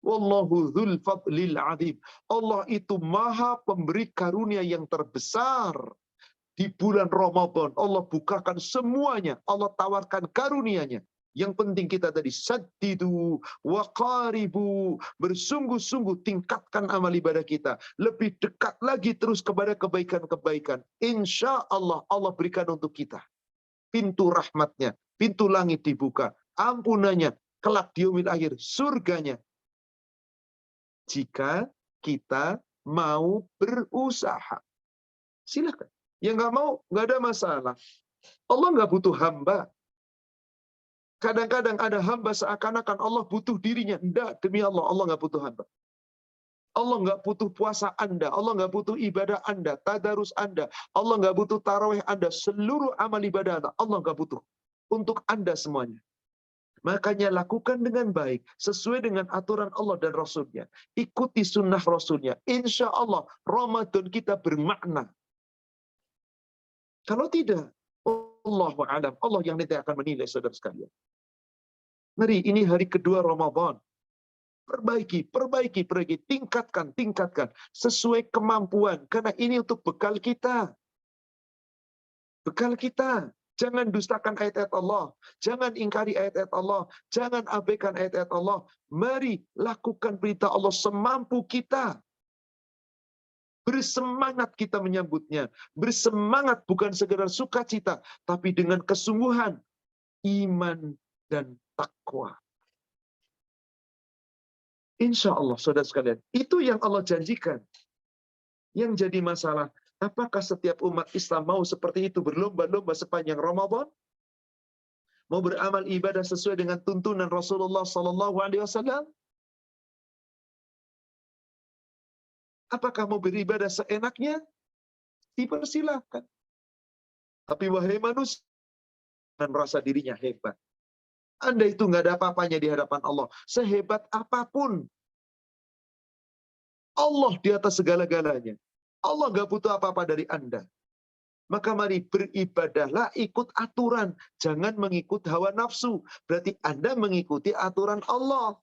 Wallahu dzul fadlil adzim. Allah itu maha pemberi karunia yang terbesar. Di bulan Ramadan Allah bukakan semuanya. Allah tawarkan karunianya. Yang penting kita tadi saddidu wa qaribu, bersungguh-sungguh tingkatkan amal ibadah kita, lebih dekat lagi terus kepada kebaikan-kebaikan. Insya Allah Allah berikan untuk kita pintu rahmatnya, pintu langit dibuka, ampunannya, kelak di yaumil akhir, surganya. Jika kita mau berusaha, silakan. Yang nggak mau, nggak ada masalah. Allah nggak butuh hamba. Kadang-kadang ada hamba seakan-akan Allah butuh dirinya. Tidak, demi Allah, Allah nggak butuh hamba. Allah nggak butuh puasa Anda. Allah nggak butuh ibadah Anda, tadarus Anda. Allah nggak butuh tarawih Anda. Seluruh amal ibadah Anda, Allah nggak butuh. Untuk Anda semuanya. Makanya lakukan dengan baik, sesuai dengan aturan Allah dan Rasulnya. Ikuti sunnah Rasulnya. Insya Allah, Ramadan kita bermakna. Kalau tidak, Allahu a'lam. Allah yang nanti akan menilai, saudara sekalian. Mari, ini hari kedua Ramadan. Perbaiki, tingkatkan. Sesuai kemampuan. Karena ini untuk bekal kita. Bekal kita. Jangan dustakan ayat-ayat Allah. Jangan ingkari ayat-ayat Allah. Jangan abaikan ayat-ayat Allah. Mari lakukan perintah Allah semampu kita. Bersemangat kita menyambutnya. Bersemangat bukan sekedar sukacita, tapi dengan kesungguhan, iman, dan takwa. Insya Allah, saudara sekalian, itu yang Allah janjikan. Yang jadi masalah, apakah setiap umat Islam mau seperti itu, berlomba-lomba sepanjang Ramadan? Mau beramal ibadah sesuai dengan tuntunan Rasulullah SAW? Apakah mau beribadah seenaknya? Dipersilahkan. Tapi wahai manusia, dan merasa dirinya hebat. Anda itu nggak ada apa-apanya di hadapan Allah. Sehebat apapun, Allah di atas segala-galanya. Allah nggak butuh apa-apa dari Anda. Maka mari beribadahlah ikut aturan. Jangan mengikut hawa nafsu. Berarti Anda mengikuti aturan Allah.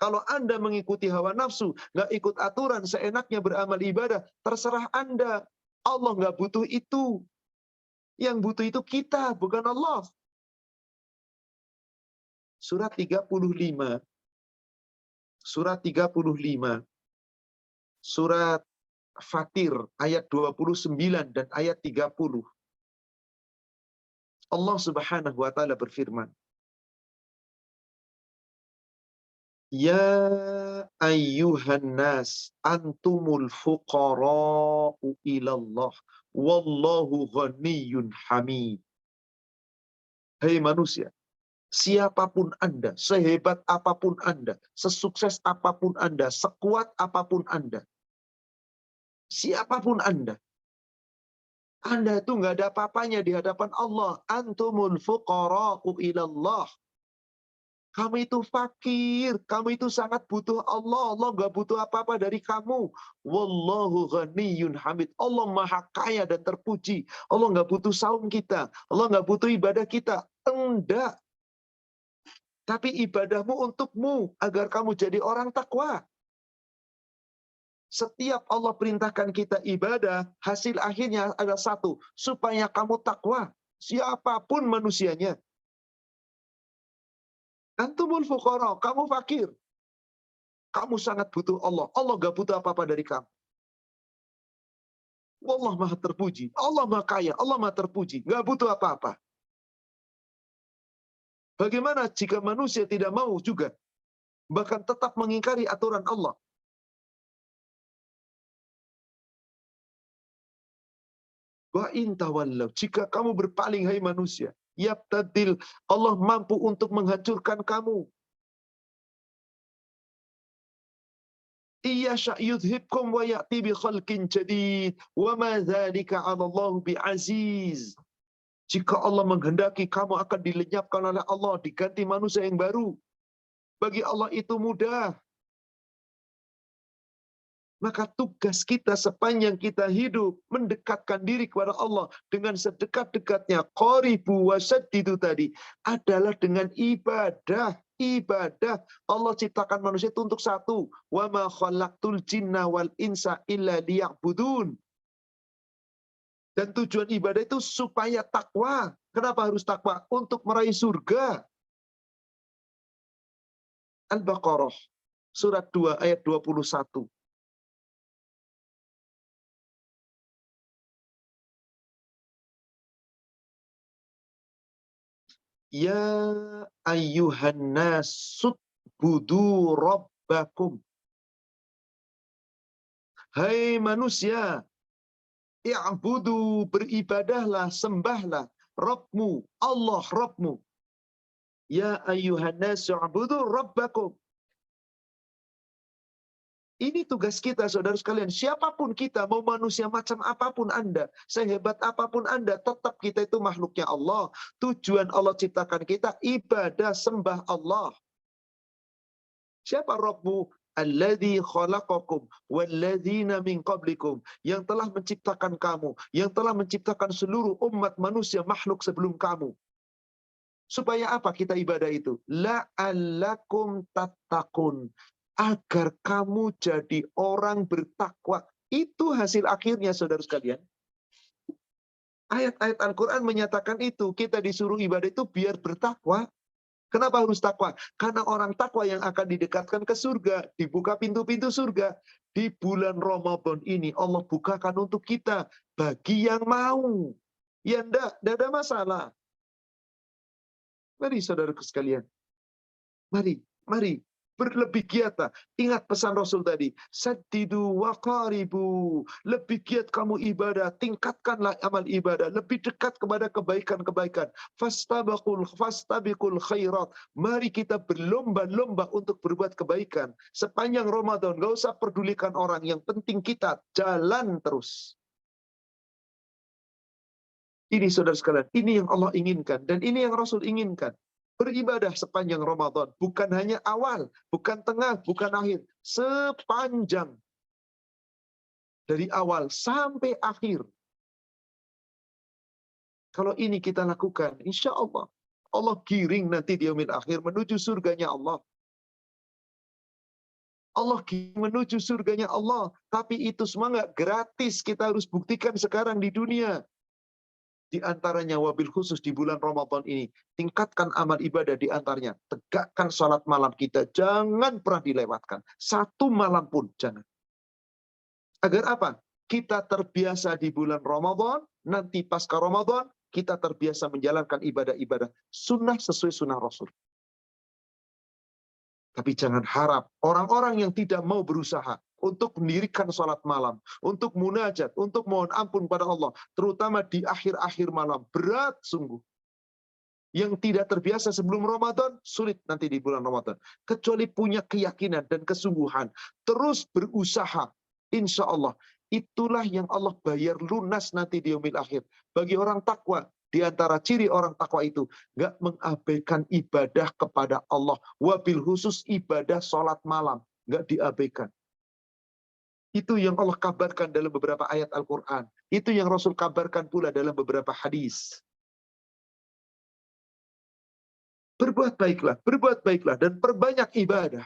Kalau Anda mengikuti hawa nafsu, nggak ikut aturan, seenaknya beramal ibadah, terserah Anda. Allah nggak butuh itu. Yang butuh itu kita, bukan Allah. Surat 35. Surat 35. Surat Fatir ayat 29 dan ayat 30. Allah Subhanahu wa taala berfirman, Ya ayyuhan nas antumul fuqara'u ilallah wallahu ghaniyyun hamid. Hai manusia, siapapun Anda, sehebat apapun Anda, sesukses apapun Anda, sekuat apapun Anda, siapapun Anda itu nggak ada apa-apanya di hadapan Allah. Antumul fuqara'u ilallah. Kamu itu fakir, kamu itu sangat butuh Allah. Allah nggak butuh apa-apa dari kamu. Wallahu ghaniyyun hamid. Allah maha kaya dan terpuji. Allah nggak butuh saum kita. Allah nggak butuh ibadah kita. Enggak. Tapi ibadahmu untukmu, agar kamu jadi orang takwa. Setiap Allah perintahkan kita ibadah, hasil akhirnya ada satu, supaya kamu takwa. Siapapun manusianya. Antumul fuqara, kamu fakir. Kamu sangat butuh Allah. Allah gak butuh apa-apa dari kamu. Allah maha terpuji. Allah maha kaya. Allah maha terpuji. Gak butuh apa-apa. Bagaimana jika manusia tidak mau juga bahkan tetap mengingkari aturan Allah. Wa in tawallaw, jika kamu berpaling hai manusia, yabtadil, Allah mampu untuk menghancurkan kamu. Iyasha yudhibkum wa ya'ti bi khalqin jadid wa ma dzalika 'ala Allah bi'aziz. Jika Allah menghendaki, kamu akan dilenyapkan oleh Allah, diganti manusia yang baru. Bagi Allah itu mudah. Maka tugas kita sepanjang kita hidup mendekatkan diri kepada Allah dengan sedekat-dekatnya, qaribu wasaddidu tadi, adalah dengan ibadah. Ibadah. Allah ciptakan manusia itu untuk satu. Wa ma khalaqtul jinna wal insa illa liya'budun. Dan tujuan ibadah itu supaya takwa. Kenapa harus takwa? Untuk meraih surga. Al-Baqarah surat 2 ayat 21. Ya ayyuhan nasut budu rabbakum. Hai manusia, i'budu, beribadahlah, sembahlah Rabbmu, Allah Rabbmu. Ya ayyuhan nasu i'budu rabbakum. Ini tugas kita, saudara sekalian. Siapapun kita, mau manusia macam apapun Anda, sehebat apapun Anda, tetap kita itu makhluknya Allah. Tujuan Allah ciptakan kita, ibadah, sembah Allah. Siapa Rabbu? Alladzi khalaqakum walladzina min qablikum, yang telah menciptakan kamu, yang telah menciptakan seluruh umat manusia, makhluk sebelum kamu. Supaya apa kita ibadah itu? La'allakum tattaqun, agar kamu jadi orang bertakwa. Itu hasil akhirnya, saudara sekalian. Ayat-ayat Al-Quran menyatakan itu. Kita disuruh ibadah itu biar bertakwa. Kenapa harus takwa? Karena orang takwa yang akan didekatkan ke surga. Dibuka pintu-pintu surga. Di bulan Ramadan ini Allah bukakan untuk kita. Bagi yang mau. Ya enggak ada masalah. Mari saudaraku sekalian. Mari. Berlebih giat. Ingat pesan Rasul tadi. Saddidu wa qaribu. Lebih giat kamu ibadah. Tingkatkanlah amal ibadah. Lebih dekat kepada kebaikan-kebaikan. Fastabiqul khairat. Mari kita berlomba-lomba untuk berbuat kebaikan. Sepanjang Ramadan. Gak usah pedulikan orang. Yang penting kita jalan terus. Ini saudara sekalian. Ini yang Allah inginkan. Dan ini yang Rasul inginkan. Beribadah sepanjang Ramadan. Bukan hanya awal, bukan tengah, bukan akhir. Sepanjang. Dari awal sampai akhir. Kalau ini kita lakukan, insya Allah. Allah giring nanti di yaumil akhir menuju surganya Allah. Allah giring menuju surganya Allah. Tapi itu semua nggak gratis. Kita harus buktikan sekarang di dunia. Di antaranya wabil khusus di bulan Ramadan ini. Tingkatkan amal ibadah di antaranya. Tegakkan salat malam kita. Jangan pernah dilewatkan. Satu malam pun jangan. Agar apa? Kita terbiasa di bulan Ramadan. Nanti pasca Ramadan. Kita terbiasa menjalankan ibadah-ibadah. Sunnah sesuai sunnah Rasul. Tapi jangan harap orang-orang yang tidak mau berusaha untuk mendirikan sholat malam, untuk munajat, untuk mohon ampun pada Allah, terutama di akhir-akhir malam, berat sungguh. Yang tidak terbiasa sebelum Ramadan, sulit nanti di bulan Ramadan. Kecuali punya keyakinan dan kesungguhan, terus berusaha, insya Allah. Itulah yang Allah bayar lunas nanti di yaumil akhir. Bagi orang takwa, di antara ciri orang takwa itu, nggak mengabaikan ibadah kepada Allah. Wabil khusus ibadah sholat malam, nggak diabaikan. Itu yang Allah kabarkan dalam beberapa ayat Al-Quran. Itu yang Rasul kabarkan pula dalam beberapa hadis. Berbuat baiklah, dan perbanyak ibadah.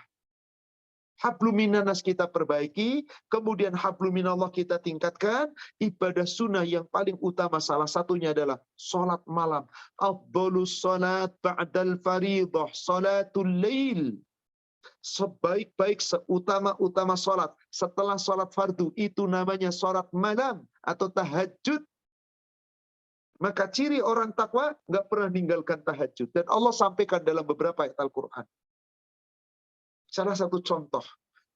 Habluminanas kita perbaiki, kemudian habluminallah kita tingkatkan, ibadah sunnah yang paling utama salah satunya adalah sholat malam. Afdhalus sholat ba'dal faridah, sholatul lail. Sebaik-baik, seutama-utama sholat setelah sholat fardu, itu namanya sholat malam atau tahajud. Maka ciri orang takwa nggak pernah meninggalkan tahajud. Dan Allah sampaikan dalam beberapa ayat Al-Quran. Salah satu contoh,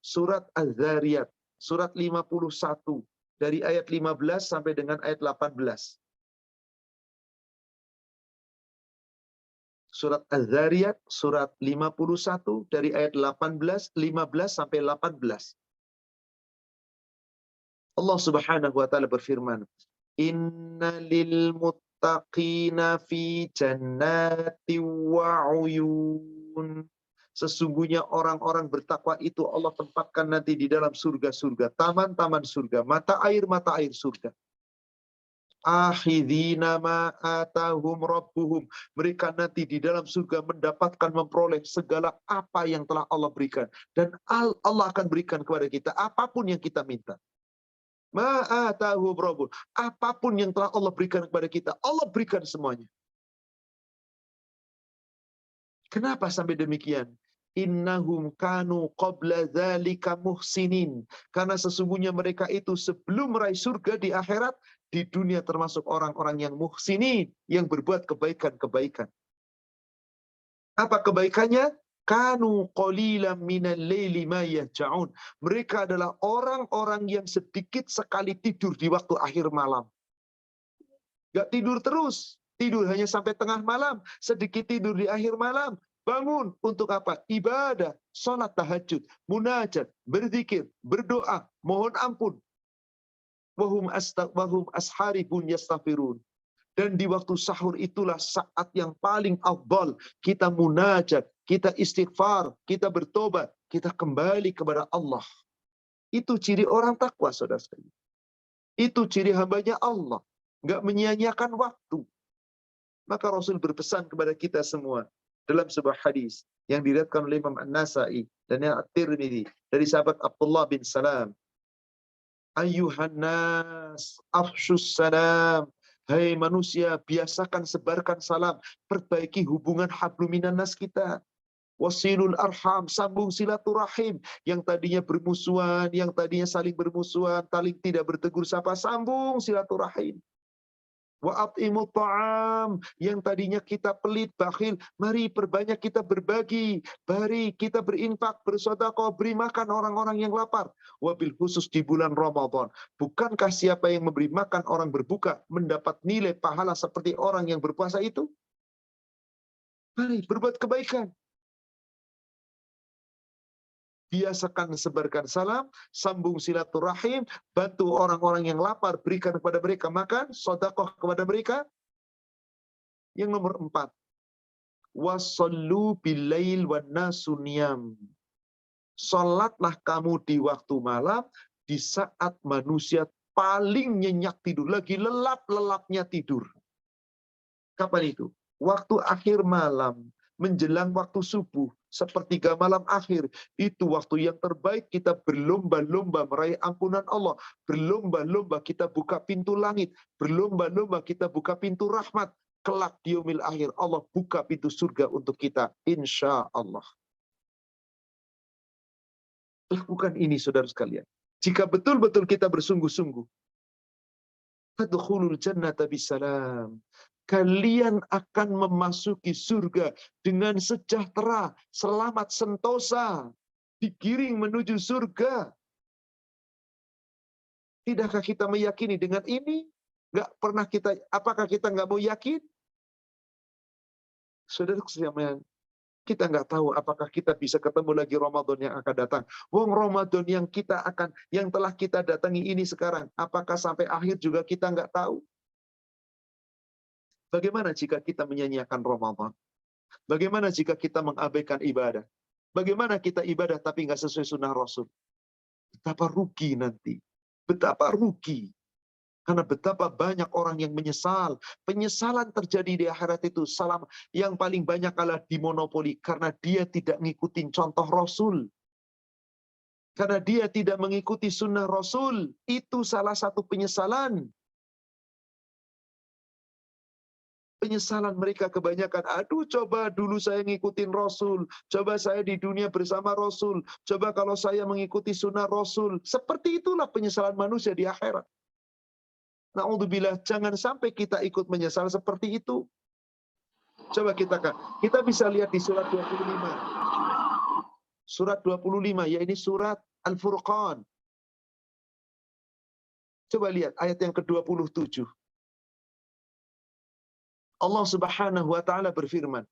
surat Az-Zariyat, surat 51, dari ayat 15 sampai dengan ayat 18. Surat Az-Zariyat, surat 51, dari ayat 15 sampai 18. Allah Subhanahu wa taala berfirman, "Inna lil muttaqina fi jannati wa uyun." Sesungguhnya orang-orang bertakwa itu Allah tempatkan nanti di dalam surga-surga, taman-taman surga, mata air surga. Akhidina ma atahum rabbuhum. Mereka nanti di dalam surga mendapatkan, memperoleh segala apa yang telah Allah berikan. Dan Allah akan berikan kepada kita apapun yang kita minta. Ma'atahu Rabbul. Apapun yang telah Allah berikan kepada kita, Allah berikan semuanya. Kenapa sampai demikian? Innahum kanu qabla dzalika muhsinin. Karena sesungguhnya mereka itu sebelum meraih surga di akhirat, di dunia termasuk orang-orang yang muhsinin, yang berbuat kebaikan-kebaikan. Apa kebaikannya? Kanu qalilan minal laili ma yahja'un. Mereka adalah orang-orang yang sedikit sekali tidur di waktu akhir malam. Gak tidur terus, tidur hanya sampai tengah malam, sedikit tidur di akhir malam. Bangun untuk apa? Ibadah, sholat tahajud, munajat, berzikir, berdoa, mohon ampun. Wahum asharibun yastaghfirun. Dan di waktu sahur itulah saat yang paling afdal kita munajat, kita istighfar, kita bertobat, kita kembali kepada Allah. Itu ciri orang takwa, saudara-saudara. Itu ciri hambanya Allah. Nggak menyia-nyiakan waktu. Maka Rasul berpesan kepada kita semua dalam sebuah hadis yang diriwayatkan oleh Imam An-Nasa'i dan At-Tirmidzi dari sahabat Abdullah bin Salam. Ayyuhan nas, afshus salam. Hai manusia, biasakan sebarkan salam, perbaiki hubungan habluminan nas kita. Wasilul arham, sambung silaturahim. Yang tadinya bermusuhan, yang tadinya saling bermusuhan, saling tidak bertegur sapa, sambung silaturahim. Wa at'imut ta'am, yang tadinya kita pelit, bakhil, mari perbanyak kita berbagi, mari kita berinfak, bersedekah, beri makan orang-orang yang lapar. Wabil khusus di bulan Ramadan, bukankah siapa yang memberi makan orang berbuka mendapat nilai pahala seperti orang yang berpuasa itu? Mari berbuat kebaikan. Biasakan sebarkan salam, sambung silaturahim, bantu orang-orang yang lapar, berikan kepada mereka makan, sedekah kepada mereka. Yang nomor 4, wasallu bilail wan nasu niyam. Salatlah kamu di waktu malam, di saat manusia paling nyenyak tidur, lagi lelap-lelapnya tidur. Kapan itu? Waktu akhir malam, menjelang waktu subuh, sepertiga malam akhir, itu waktu yang terbaik kita berlomba-lomba meraih ampunan Allah, berlomba-lomba kita buka pintu langit, berlomba-lomba kita buka pintu rahmat. Kelak di yaumil akhir Allah buka pintu surga untuk kita, insya Allah. Lakukan ini saudara sekalian. Jika betul-betul kita bersungguh-sungguh, fadkhulul jannata bisalam. Kalian akan memasuki surga dengan sejahtera, selamat sentosa, digiring menuju surga. Tidakkah kita meyakini dengan ini? Apakah kita nggak mau yakin? Saudara sekalian, kita nggak tahu apakah kita bisa ketemu lagi Ramadan yang akan datang. Wong Ramadan yang telah kita datangi ini sekarang, apakah sampai akhir juga kita nggak tahu? Bagaimana jika kita menyanyiakan Ramadan? Bagaimana jika kita mengabaikan ibadah? Bagaimana kita ibadah tapi nggak sesuai sunnah Rasul? Betapa rugi nanti. Betapa rugi. Karena betapa banyak orang yang menyesal. Penyesalan terjadi di akhirat itu. Salam yang paling banyak adalah dimonopoli. Karena dia tidak mengikuti contoh Rasul. Karena dia tidak mengikuti sunnah Rasul. Itu salah satu penyesalan. Penyesalan mereka kebanyakan, aduh coba dulu saya ngikutin Rasul, coba saya di dunia bersama Rasul, coba kalau saya mengikuti sunnah Rasul. Seperti itulah penyesalan manusia di akhirat. Na'udzubillah, jangan sampai kita ikut menyesal seperti itu. Coba kita bisa lihat di surat 25. Surat 25, yaitu surat Al-Furqan. Coba lihat ayat yang ke-27. Allah Subhanahu wa taala berfirman,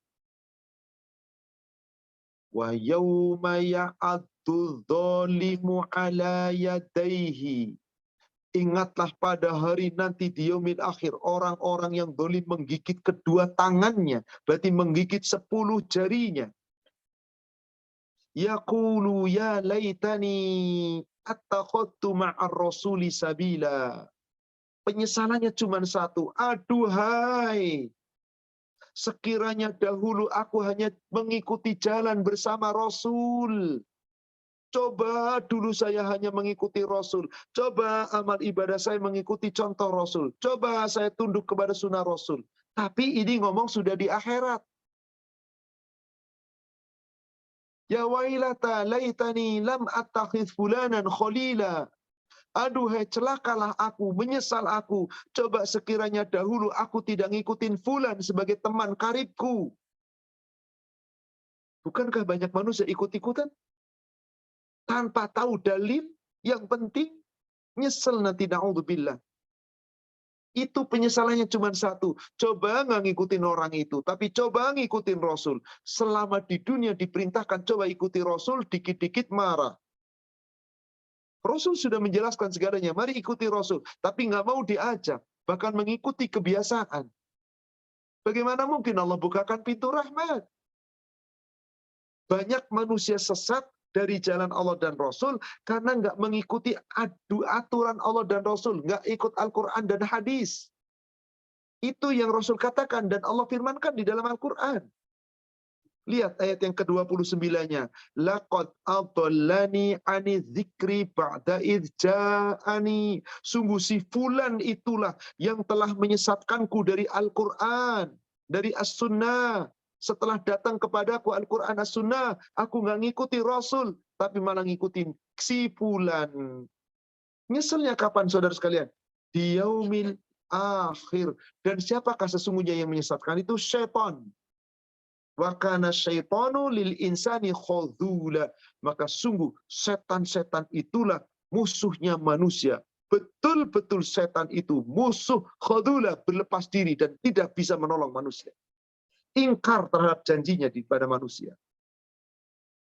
"Wa yauma ya'addu dzalimu 'ala yadayhi." Ingatlah pada hari nanti di yaumil akhir, orang-orang yang zalim menggigit kedua tangannya, berarti menggigit 10 jarinya. Yaqulu ya laitani attakhadtu ma'ar rasuli sabila. Penyesalannya cuma satu. Aduhai, sekiranya dahulu aku hanya mengikuti jalan bersama Rasul. Coba dulu saya hanya mengikuti Rasul. Coba amal ibadah saya mengikuti contoh Rasul. Coba saya tunduk kepada sunnah Rasul. Tapi ini ngomong sudah di akhirat. Ya wailata laitani lam attakhidh fulanan khalila. Aduhai, celakalah aku, menyesal aku. Coba sekiranya dahulu aku tidak ngikutin fulan sebagai teman karibku. Bukankah banyak manusia ikut-ikutan? Tanpa tahu dalil, yang penting nyesel nanti, na'udzubillah. Itu penyesalannya cuma satu. Coba nggak ngikutin orang itu, tapi coba ngikutin Rasul. Selama di dunia diperintahkan coba ikuti Rasul, dikit-dikit marah. Rasul sudah menjelaskan segalanya, mari ikuti Rasul. Tapi nggak mau diajak, bahkan mengikuti kebiasaan. Bagaimana mungkin Allah bukakan pintu rahmat? Banyak manusia sesat dari jalan Allah dan Rasul karena nggak mengikuti aturan Allah dan Rasul, nggak ikut Al-Quran dan hadis. Itu yang Rasul katakan dan Allah firmankan di dalam Al-Quran. Lihat ayat yang ke-29-nya. Laqad adallani ani dzikri ba'da idz ja'ani. Sungguh si fulan itulah yang telah menyesatkanku dari Al-Quran, dari As-Sunnah. Setelah datang kepadaku Al-Quran As-Sunnah, aku nggak ngikuti Rasul, tapi malah ngikutin si fulan. Nyeselnya kapan, saudara sekalian? Di yaumil akhir. Dan siapakah sesungguhnya yang menyesatkan? Itu syaitan. Wa kana syaitanu lil insani khadhula. Maka sungguh setan-setan itulah musuhnya manusia. Betul-betul setan itu musuh khadhula, berlepas diri dan tidak bisa menolong manusia. Ingkar terhadap janjinya pada manusia.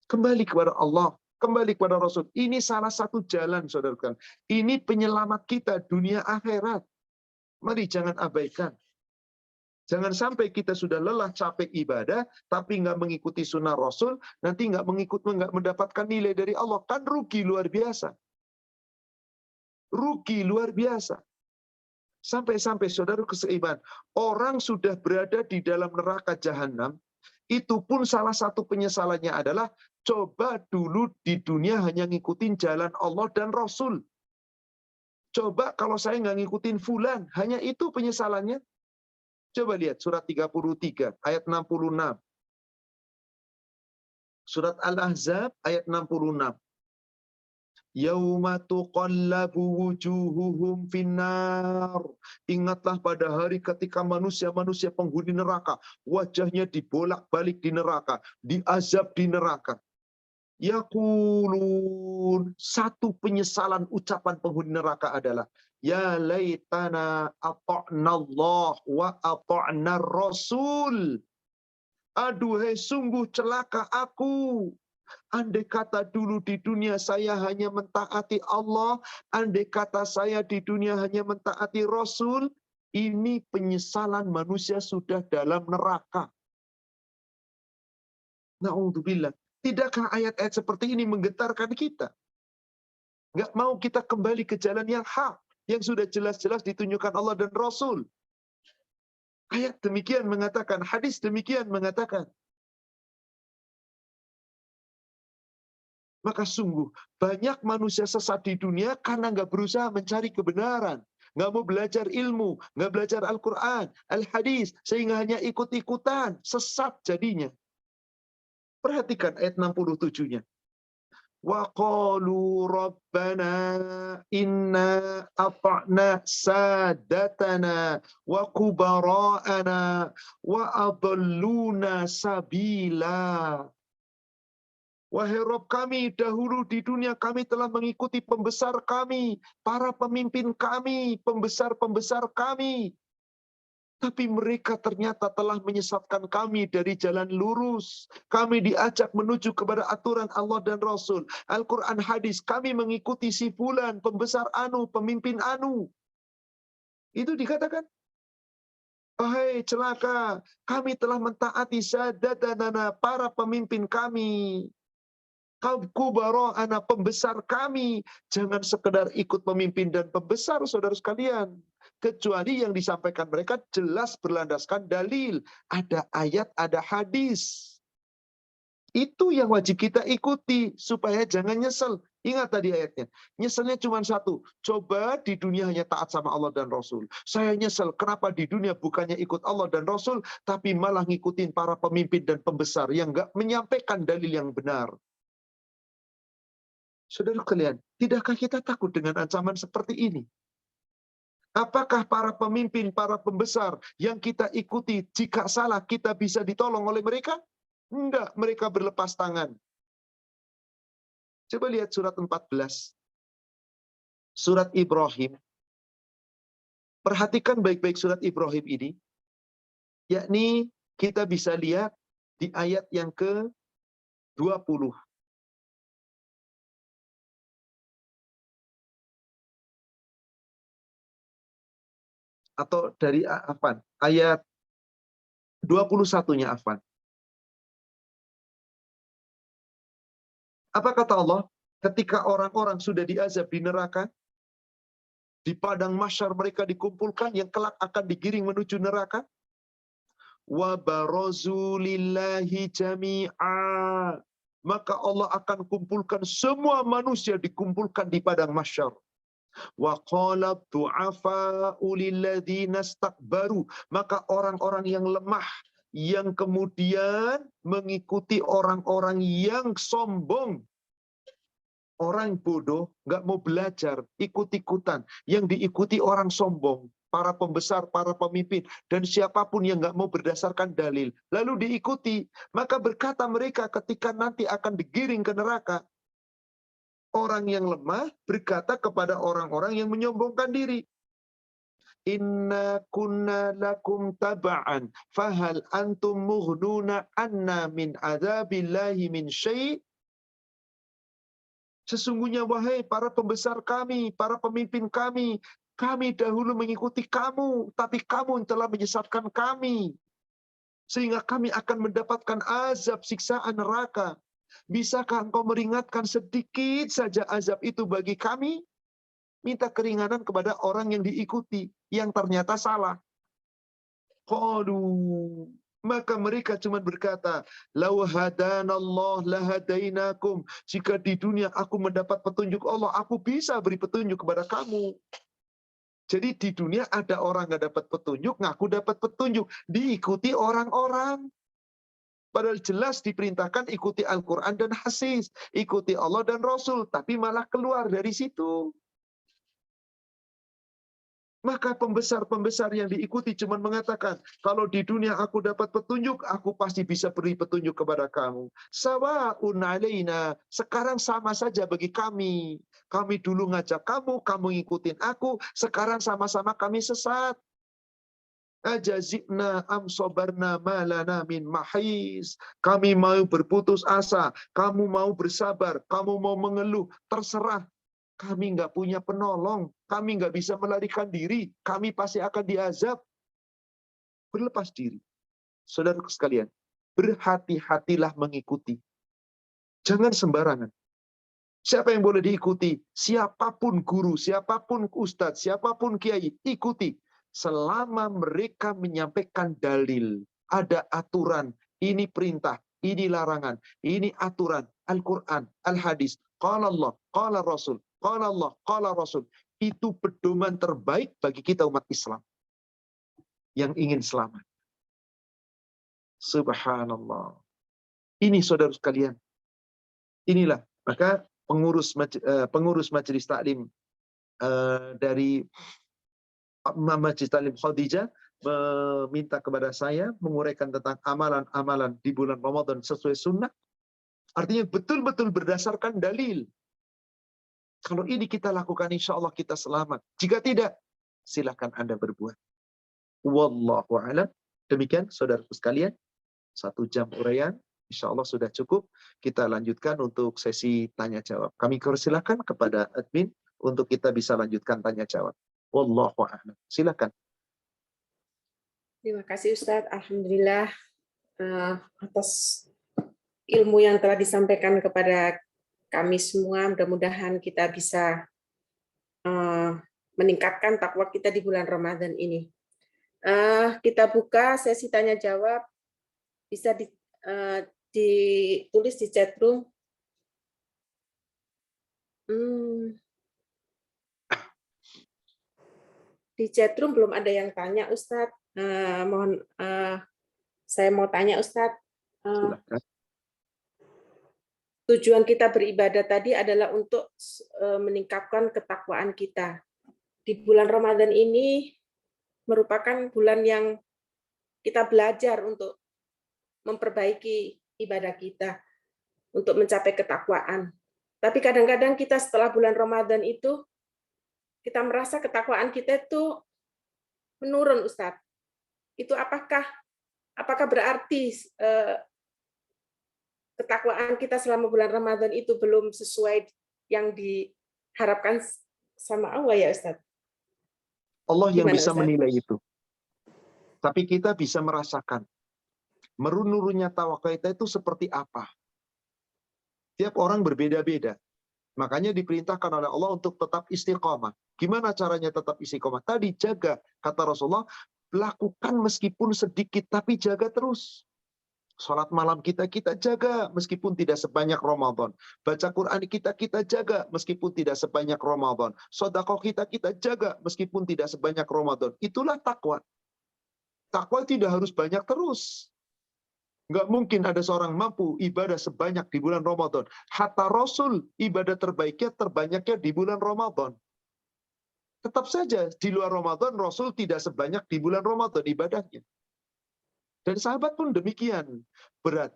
Kembali kepada Allah, kembali kepada Rasul. Ini salah satu jalan, saudara. Ini penyelamat kita dunia akhirat. Mari jangan abaikan. Jangan sampai kita sudah lelah capek ibadah, tapi nggak mengikuti sunnah Rasul, nanti nggak mendapatkan nilai dari Allah. Kan rugi luar biasa. Rugi luar biasa. Sampai-sampai saudara seiman, orang sudah berada di dalam neraka jahanam, itu pun salah satu penyesalannya adalah coba dulu di dunia hanya ngikutin jalan Allah dan Rasul. Coba kalau saya nggak ngikutin fulan, hanya itu penyesalannya. Coba lihat surat 33 ayat 66. Surat Al-Ahzab ayat 66. Yauma tuqallabu wujuhuhum finnar. Ingatlah pada hari ketika manusia-manusia penghuni neraka, wajahnya dibolak-balik di neraka, diazab di neraka. Yaqulun, satu penyesalan ucapan penghuni neraka adalah ya laitana ata'na Allah wa ata'na Rasul. Aduhai, sungguh celaka aku. Andai kata dulu di dunia saya hanya mentaati Allah, andai kata saya di dunia hanya mentaati Rasul, ini penyesalan manusia sudah dalam neraka. Na'udzubillah. Tidakkah ayat-ayat seperti ini menggetarkan kita? Nggak mau kita kembali ke jalan yang hak, yang sudah jelas-jelas ditunjukkan Allah dan Rasul. Ayat demikian mengatakan, hadis demikian mengatakan. Maka sungguh banyak manusia sesat di dunia karena nggak berusaha mencari kebenaran. Nggak mau belajar ilmu, nggak belajar Al-Quran, Al-Hadis, sehingga hanya ikut-ikutan, sesat jadinya. Perhatikan ayat 67-nya. Wa qalu rabbana inna ata'na sadatana wa kubara'ana wa adalluna sabila. Wahai Rob kami, dahulu di dunia kami telah mengikuti pembesar kami, para pemimpin kami, pembesar-pembesar kami. Tapi mereka ternyata telah menyesatkan kami dari jalan lurus. Kami diajak menuju kepada aturan Allah dan Rasul. Al-Quran hadis, kami mengikuti si fulan, pembesar anu, pemimpin anu. Itu dikatakan, wahai celaka, kami telah mentaati sadatana, para pemimpin kami. Kubaro anak pembesar kami. Jangan sekedar ikut pemimpin dan pembesar, saudara sekalian. Kecuali yang disampaikan mereka jelas berlandaskan dalil. Ada ayat, ada hadis. Itu yang wajib kita ikuti supaya jangan nyesel. Ingat tadi ayatnya. Nyeselnya cuma satu. Coba di dunia hanya taat sama Allah dan Rasul. Saya nyesel. Kenapa di dunia bukannya ikut Allah dan Rasul, tapi malah ngikutin para pemimpin dan pembesar yang nggak menyampaikan dalil yang benar. Saudara sekalian, tidakkah kita takut dengan ancaman seperti ini? Apakah para pemimpin, para pembesar yang kita ikuti, jika salah kita bisa ditolong oleh mereka? Enggak, mereka berlepas tangan. Coba lihat surat 14. Surat Ibrahim. Perhatikan baik-baik surat Ibrahim ini. Yakni kita bisa lihat di ayat yang ke-20. Atau dari Afan, ayat 21-nya Afan. Apa kata Allah? Ketika orang-orang sudah diazab di neraka, di padang mahsyar mereka dikumpulkan yang kelak akan digiring menuju neraka. Wa barazu lillahi jami'a. Maka Allah akan kumpulkan semua manusia dikumpulkan di padang mahsyar. Wa qala du'afa'u lilladzina istakbaru. Maka orang-orang yang lemah yang kemudian mengikuti orang-orang yang sombong. Orang bodoh nggak mau belajar, ikut-ikutan. Yang diikuti orang sombong, para pembesar, para pemimpin, dan siapapun yang nggak mau berdasarkan dalil. Lalu diikuti, maka berkata mereka ketika nanti akan digiring ke neraka, orang yang lemah berkata kepada orang-orang yang menyombongkan diri, Inna kunna lakum taba'an, fahal antum mughnuna anna min adzabillahi min syai'. Sesungguhnya wahai para pembesar kami, para pemimpin kami dahulu mengikuti kamu, tapi kamu telah menyesatkan kami. Sehingga kami akan mendapatkan azab siksaan neraka. Bisakah engkau meringatkan sedikit saja azab itu bagi kami? Minta keringanan kepada orang yang diikuti, yang ternyata salah. Qalu, maka mereka cuma berkata, lau hadanallah lahadainakum. Jika di dunia aku mendapat petunjuk Allah, aku bisa beri petunjuk kepada kamu. Jadi di dunia ada orang nggak dapat petunjuk, ngaku dapat petunjuk, diikuti orang-orang. Padahal jelas diperintahkan ikuti Al-Quran dan hadis, ikuti Allah dan Rasul, tapi malah keluar dari situ. Maka pembesar-pembesar yang diikuti cuma mengatakan, kalau di dunia aku dapat petunjuk, aku pasti bisa beri petunjuk kepada kamu. Sawa'un alaina, sekarang sama saja bagi kami. Kami dulu ngajak kamu, kamu ngikutin aku, sekarang sama-sama kami sesat. Ajazibna am sobarna malana min mahis. Kami mau berputus asa, kamu mau bersabar, kamu mau mengeluh, terserah. Kami nggak punya penolong, kami nggak bisa melarikan diri, kami pasti akan diazab. Berlepas diri. Saudara sekalian, berhati-hatilah mengikuti. Jangan sembarangan. Siapa yang boleh diikuti? Siapapun guru, siapapun ustadz, siapapun kiai, ikuti. Selama mereka menyampaikan dalil, ada aturan, ini perintah, ini larangan, ini aturan, Al-Quran, Al-Hadis, qala Allah, qala Rasul, qala Allah, qala Rasul. Itu pedoman terbaik bagi kita umat Islam yang ingin selamat. Subhanallah. Ini saudara sekalian. Inilah, maka pengurus majelis taklim dari Majelis Taklim Khadijah meminta kepada saya menguraikan tentang amalan-amalan di bulan Ramadan sesuai sunnah. Artinya betul-betul berdasarkan dalil. Kalau ini kita lakukan, insya Allah kita selamat. Jika tidak, silakan Anda berbuat. Wallahu a'lam. Demikian saudaraku sekalian, 1 jam uraian, insya Allah sudah cukup. Kita lanjutkan untuk sesi tanya jawab. Kami persilakan kepada admin untuk kita bisa lanjutkan tanya jawab. Wallahu a'lam. Silakan.
Terima kasih Ustadz. Alhamdulillah atas ilmu yang telah disampaikan kepada kami semua. Mudah-mudahan kita bisa meningkatkan takwa kita di bulan Ramadan ini. Kita buka sesi tanya jawab. Bisa ditulis di chat room. Di chat room belum ada yang tanya, Ustadz. Saya mau tanya, Ustadz. Tujuan kita beribadah tadi adalah untuk meningkatkan ketakwaan kita. Di bulan Ramadan ini merupakan bulan yang kita belajar untuk memperbaiki ibadah kita, untuk mencapai ketakwaan. Tapi kadang-kadang kita setelah bulan Ramadan itu, kita merasa ketakwaan kita itu menurun, Ustadz. Itu apakah berarti ketakwaan kita selama bulan Ramadan itu belum sesuai yang diharapkan sama Allah ya, Ustadz?
Allah yang
Gimana,
bisa
Ustadz?
menilai itu. Tapi kita bisa merasakan menurunnya takwa kita itu seperti apa. Tiap orang berbeda-beda. Makanya diperintahkan oleh Allah untuk tetap istiqomah. Gimana caranya tetap istiqomah? Tadi jaga, kata Rasulullah, lakukan meskipun sedikit, tapi jaga terus. Sholat malam kita jaga, meskipun tidak sebanyak Ramadan. Baca Quran kita jaga, meskipun tidak sebanyak Ramadan. Sedekah kita jaga, meskipun tidak sebanyak Ramadan. Itulah takwa. Takwa tidak harus banyak terus. Nggak mungkin ada seorang mampu ibadah sebanyak di bulan Ramadan. Hatta Rasul, ibadah terbanyaknya di bulan Ramadan. Tetap saja, di luar Ramadan, Rasul tidak sebanyak di bulan Ramadan ibadahnya. Dan sahabat pun demikian.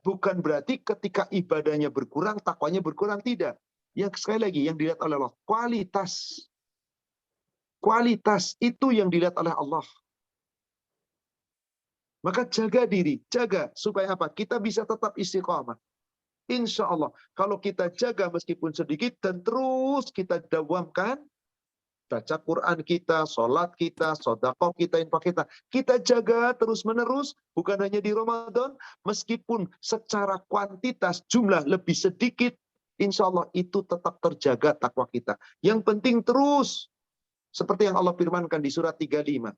Bukan berarti ketika ibadahnya berkurang, takwanya berkurang, tidak. Yang sekali lagi, yang dilihat oleh Allah, kualitas. Kualitas itu yang dilihat oleh Allah. Maka jaga diri, jaga supaya apa? Kita bisa tetap istiqamah. Insya Allah, kalau kita jaga meskipun sedikit dan terus kita dawamkan, baca Quran kita, sholat kita, sedekah kita, infak kita jaga terus-menerus, bukan hanya di Ramadan, meskipun secara kuantitas jumlah lebih sedikit, insya Allah itu tetap terjaga takwa kita. Yang penting terus, seperti yang Allah firmankan di surat 35.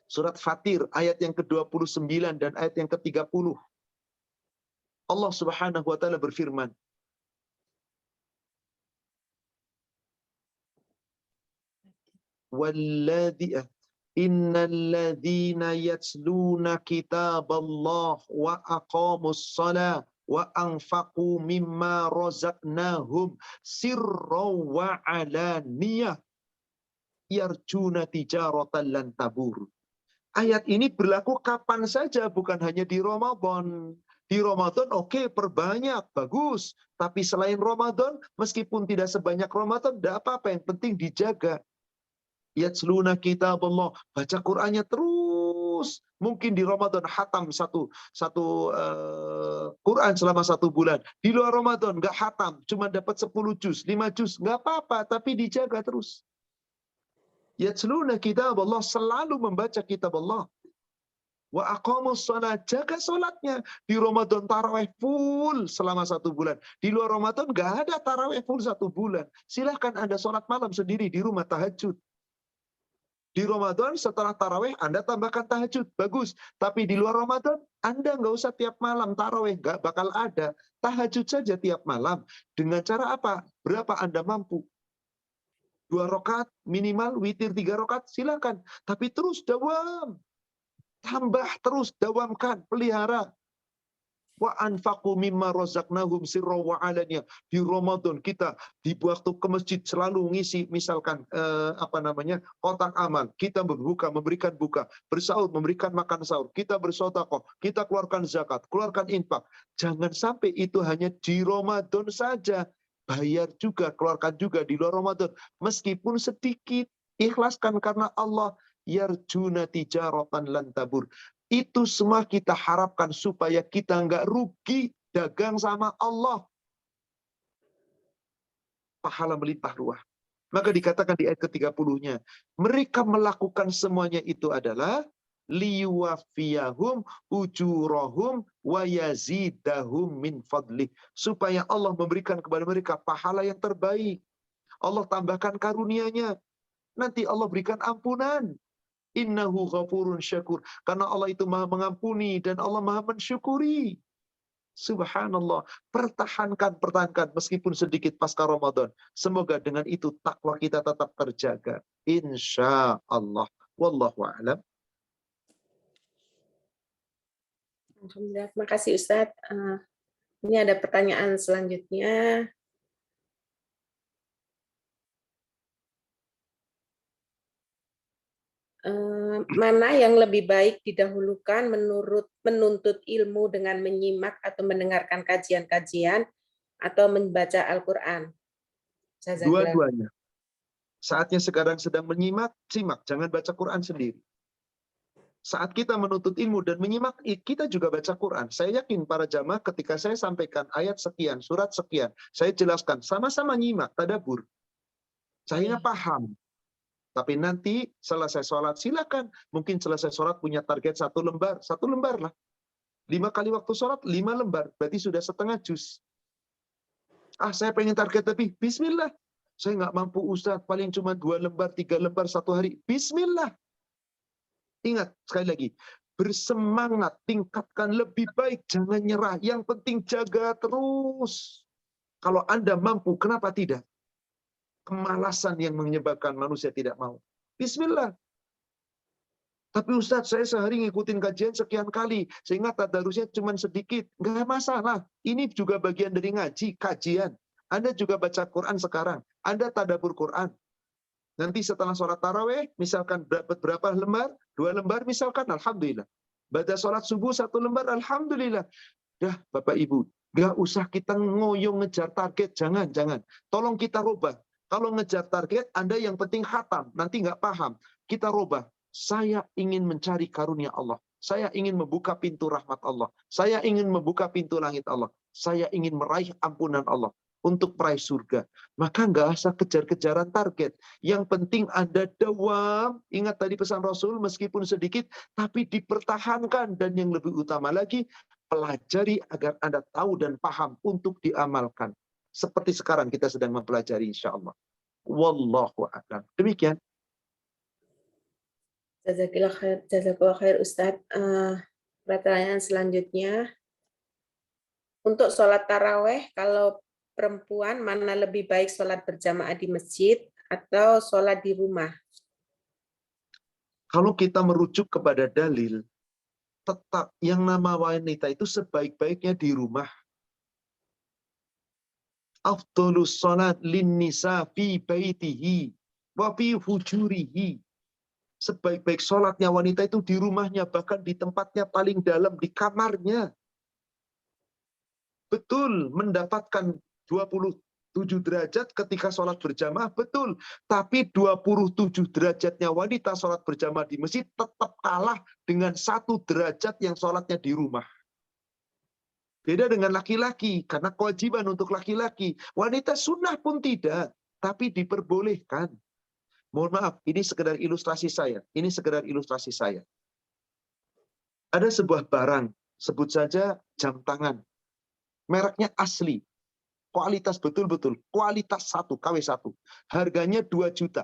Surat Fatir ayat yang ke-29 dan ayat yang ke-30. Allah Subhanahu wa taala berfirman, innalladzina yatluna kitaballah wa aqamus shalah wa anfaqu mimma razaqnahum sirran wa alaniyah yarjuna tijaratan lan tabur. Ayat ini berlaku kapan saja, bukan hanya di Ramadan. Di Ramadan oke, perbanyak, bagus. Tapi selain Ramadan, meskipun tidak sebanyak Ramadan, tidak apa-apa, yang penting dijaga. Yatsluna kitaballah, baca Qur'annya terus. Mungkin di Ramadan hatam satu Quran selama 1 bulan. Di luar Ramadan nggak hatam, cuma dapat 10 juz, 5 juz, nggak apa-apa, tapi dijaga terus. Yatsluna kitaballah, selalu membaca kitab Allah. Wa aqamus shalah, jaga sholatnya. Di Ramadan tarawih full selama 1 bulan. Di luar Ramadan nggak ada tarawih full 1 bulan. Silahkan Anda sholat malam sendiri di rumah, tahajud. Di Ramadan setelah tarawih Anda tambahkan tahajud, bagus. Tapi di luar Ramadan Anda nggak usah tiap malam tarawih, nggak bakal ada. Tahajud saja tiap malam. Dengan cara apa? Berapa Anda mampu? 2 rakaat minimal, witir 3 rakaat, silakan. Tapi terus dawam. Tambah terus, dawamkan, pelihara. Wa anfaqu mimma razaqnahum sirra wa alaniya. Di Ramadan kita di waktu ke masjid selalu ngisi misalkan kotak amal. Kita berbuka, memberikan buka, bersahur, memberikan makan sahur. Kita bersedekah, kita keluarkan zakat, keluarkan infak. Jangan sampai itu hanya di Ramadan saja. Bayar juga, keluarkan juga di luar Ramadan. Meskipun sedikit, ikhlaskan karena Allah. Yarjuna tijaratan lan tabur. Itu semua kita harapkan supaya kita nggak rugi dagang sama Allah. Pahala melimpah ruah. Maka dikatakan di ayat ke-30-nya, mereka melakukan semuanya itu adalah liyuwafiyahum ujurahum wa yazidahum min fadlih. Supaya Allah memberikan kepada mereka pahala yang terbaik. Allah tambahkan karunia-Nya. Nanti Allah berikan ampunan. Innahu ghafurun syakur. Karena Allah itu maha mengampuni dan Allah maha mensyukuri. Subhanallah. Pertahankan meskipun sedikit pasca Ramadan. Semoga dengan itu takwa kita tetap terjaga. Insya Allah. Wallahu a'lam.
Alhamdulillah. Terima kasih Ustadz. Ini ada pertanyaan selanjutnya. Mana yang lebih baik didahulukan menuntut ilmu dengan menyimak atau mendengarkan kajian-kajian atau membaca Al-Quran?
Dua-duanya. Saatnya sekarang sedang menyimak, simak. Jangan baca Quran sendiri. Saat kita menuntut ilmu dan menyimak, kita juga baca Quran. Saya yakin para jamaah ketika saya sampaikan ayat sekian, surat sekian, saya jelaskan, sama-sama nyimak, tadabbur. Saya paham. Tapi nanti selesai sholat, silakan. Mungkin selesai sholat punya target 1 lembar. 1 lembar lah. 5 kali waktu sholat, 5 lembar. Berarti sudah setengah juz. Saya pengen target lebih. Bismillah. Saya nggak mampu Ustadz, paling cuma 2 lembar, 3 lembar 1 hari. Bismillah. Ingat, sekali lagi. Bersemangat, tingkatkan lebih baik. Jangan nyerah. Yang penting jaga terus. Kalau Anda mampu, kenapa tidak? Kemalasan yang menyebabkan manusia tidak mau. Bismillah. Tapi Ustadz, saya sehari ngikutin kajian sekian kali, sehingga tadarusnya cuma sedikit. Nggak masalah. Ini juga bagian dari ngaji, kajian. Anda juga baca Quran sekarang. Anda tadabbur Quran. Nanti setelah sholat taraweh, misalkan dapat berapa lembar? 2 lembar misalkan, alhamdulillah. Baca sholat subuh 1 lembar, alhamdulillah. Dah, Bapak Ibu, nggak usah kita ngoyong ngejar target. Jangan. Tolong kita rubah. Kalau ngejar target, Anda yang penting khatam, nanti nggak paham. Kita rubah. Saya ingin mencari karunia Allah. Saya ingin membuka pintu rahmat Allah. Saya ingin membuka pintu langit Allah. Saya ingin meraih ampunan Allah untuk meraih surga. Maka nggak usah kejar-kejaran target. Yang penting Anda dawam. Ingat tadi pesan Rasul, meskipun sedikit, tapi dipertahankan. Dan yang lebih utama lagi, pelajari agar Anda tahu dan paham untuk diamalkan. Seperti sekarang kita sedang mempelajari insya Allah. Wallahu a'lam. Demikian.
Jazakallah khair Ustadz. Pertanyaan selanjutnya. Untuk sholat taraweh, kalau perempuan mana lebih baik sholat berjamaah di masjid atau sholat di rumah?
Kalau kita merujuk kepada dalil, tetap yang nama wanita itu sebaik-baiknya di rumah. Afdhalus salat lin nisa fi baitihi wa fi hujurihi. Sebaik-baik salatnya wanita itu di rumahnya, bahkan di tempatnya paling dalam, di kamarnya. Betul, mendapatkan 27 derajat ketika sholat berjamaah, betul. Tapi 27 derajatnya wanita sholat berjamaah di masjid tetap kalah dengan 1 derajat yang sholatnya di rumah. Beda dengan laki-laki, karena kewajiban untuk laki-laki. Wanita sunnah pun tidak, tapi diperbolehkan. Mohon maaf, ini sekedar ilustrasi saya. Ini sekedar ilustrasi saya. Ada sebuah barang, sebut saja jam tangan. Mereknya asli. Kualitas betul-betul. Kualitas 1, KW1. Harganya 2 juta.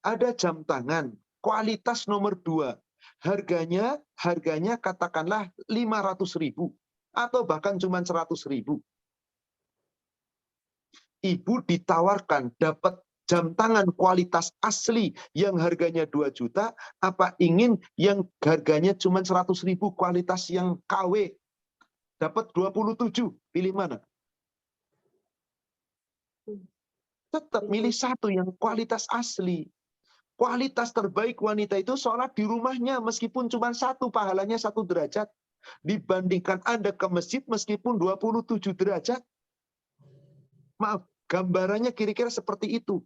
Ada jam tangan. Kualitas nomor 2. Harganya katakanlah 500.000. Atau bahkan cuma 100.000. Ibu ditawarkan dapat jam tangan kualitas asli yang harganya 2 juta, apa ingin yang harganya cuma 100.000 kualitas yang KW? dapat 27, pilih mana? Tetap milih satu yang kualitas asli. Kualitas terbaik wanita itu sholat di rumahnya meskipun cuma satu, pahalanya 1 derajat. Dibandingkan Anda ke masjid meskipun 27 derajat. Maaf, gambarannya kira-kira seperti itu.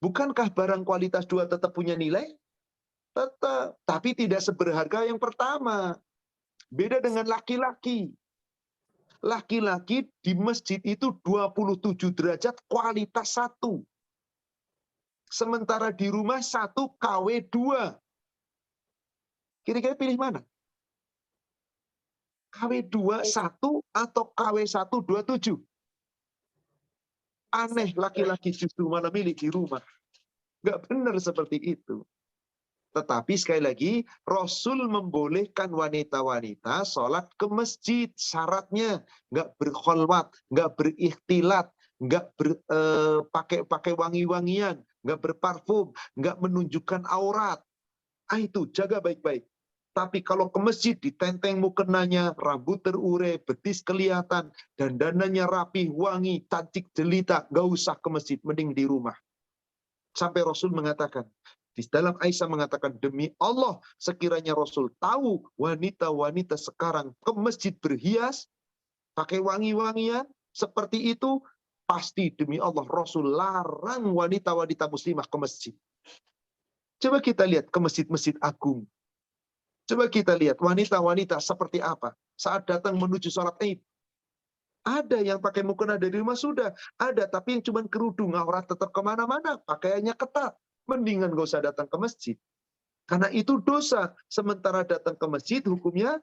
Bukankah barang kualitas 2 tetap punya nilai? Tetap, tapi tidak seberharga yang pertama. Beda dengan laki-laki. Laki-laki di masjid itu 27 derajat kualitas 1. Sementara di rumah 1 KW 2. Kira-kira pilih mana? KW 2 1 atau KW 1 27? Aneh, laki-laki justru malah milih di rumah. Nggak benar seperti itu. Tetapi sekali lagi, Rasul membolehkan wanita-wanita sholat ke masjid. Syaratnya nggak berkholwat, nggak berikhtilat, nggak pakai wangi-wangian, nggak berparfum, nggak menunjukkan aurat. Itu jaga baik-baik. Tapi kalau ke masjid ditenteng mukenanya, rambut terurai, betis kelihatan, dandanannya rapi, wangi, cantik jelita, nggak usah ke masjid, mending di rumah. Sampai Rasul mengatakan, di dalam Aisyah mengatakan, demi Allah, sekiranya Rasul tahu wanita-wanita sekarang ke masjid berhias, pakai wangi-wangian, seperti itu, pasti demi Allah Rasul larang wanita-wanita muslimah ke masjid. Coba kita lihat ke masjid-masjid agung. Coba kita lihat wanita-wanita seperti apa saat datang menuju sholat Id. Ada yang pakai mukena dari rumah sudah. Ada, tapi yang cuma kerudung, aurat tetap kemana-mana. Pakaiannya ketat. Mendingan gak usah datang ke masjid. Karena itu dosa. Sementara datang ke masjid, hukumnya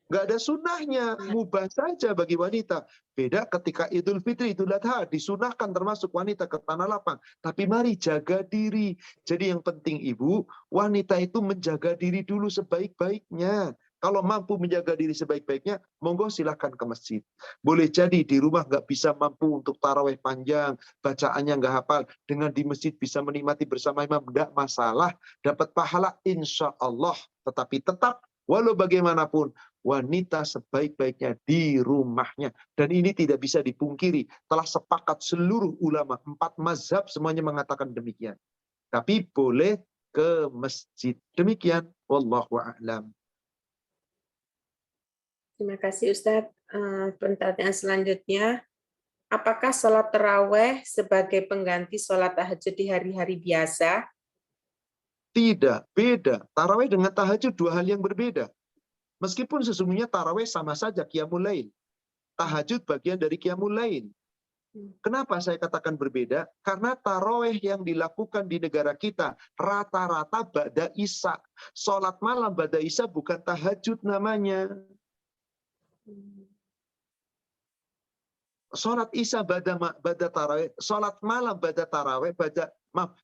nggak ada sunnahnya. Mubah saja bagi wanita. Beda ketika Idul Fitri, Idul Adha. Disunahkan termasuk wanita ke tanah lapang. Tapi mari jaga diri. Jadi yang penting ibu, wanita itu menjaga diri dulu sebaik-baiknya. Kalau mampu menjaga diri sebaik-baiknya, monggo silahkan ke masjid. Boleh jadi di rumah nggak bisa mampu untuk taraweh panjang, bacaannya nggak hafal. Dengan di masjid bisa menikmati bersama imam, nggak masalah. Dapat pahala insya Allah. Tetapi tetap, walau bagaimanapun, wanita sebaik-baiknya di rumahnya. Dan ini tidak bisa dipungkiri. Telah sepakat seluruh ulama, 4 mazhab semuanya mengatakan demikian. Tapi boleh ke masjid. Demikian. Wallahu a'lam.
Terima kasih Ustadz. Pertanyaan selanjutnya, apakah sholat taraweh sebagai pengganti sholat tahajud di hari-hari biasa?
Tidak, beda. Taraweh dengan tahajud 2 hal yang berbeda. Meskipun sesungguhnya taraweh sama saja qiyamul lail. Tahajud bagian dari qiyamul lail. Kenapa saya katakan berbeda? Karena taraweh yang dilakukan di negara kita rata-rata ba'da isya. Sholat malam ba'da isya bukan tahajud namanya. Sholat isya ba'da taraweh, sholat malam ba'da taraweh,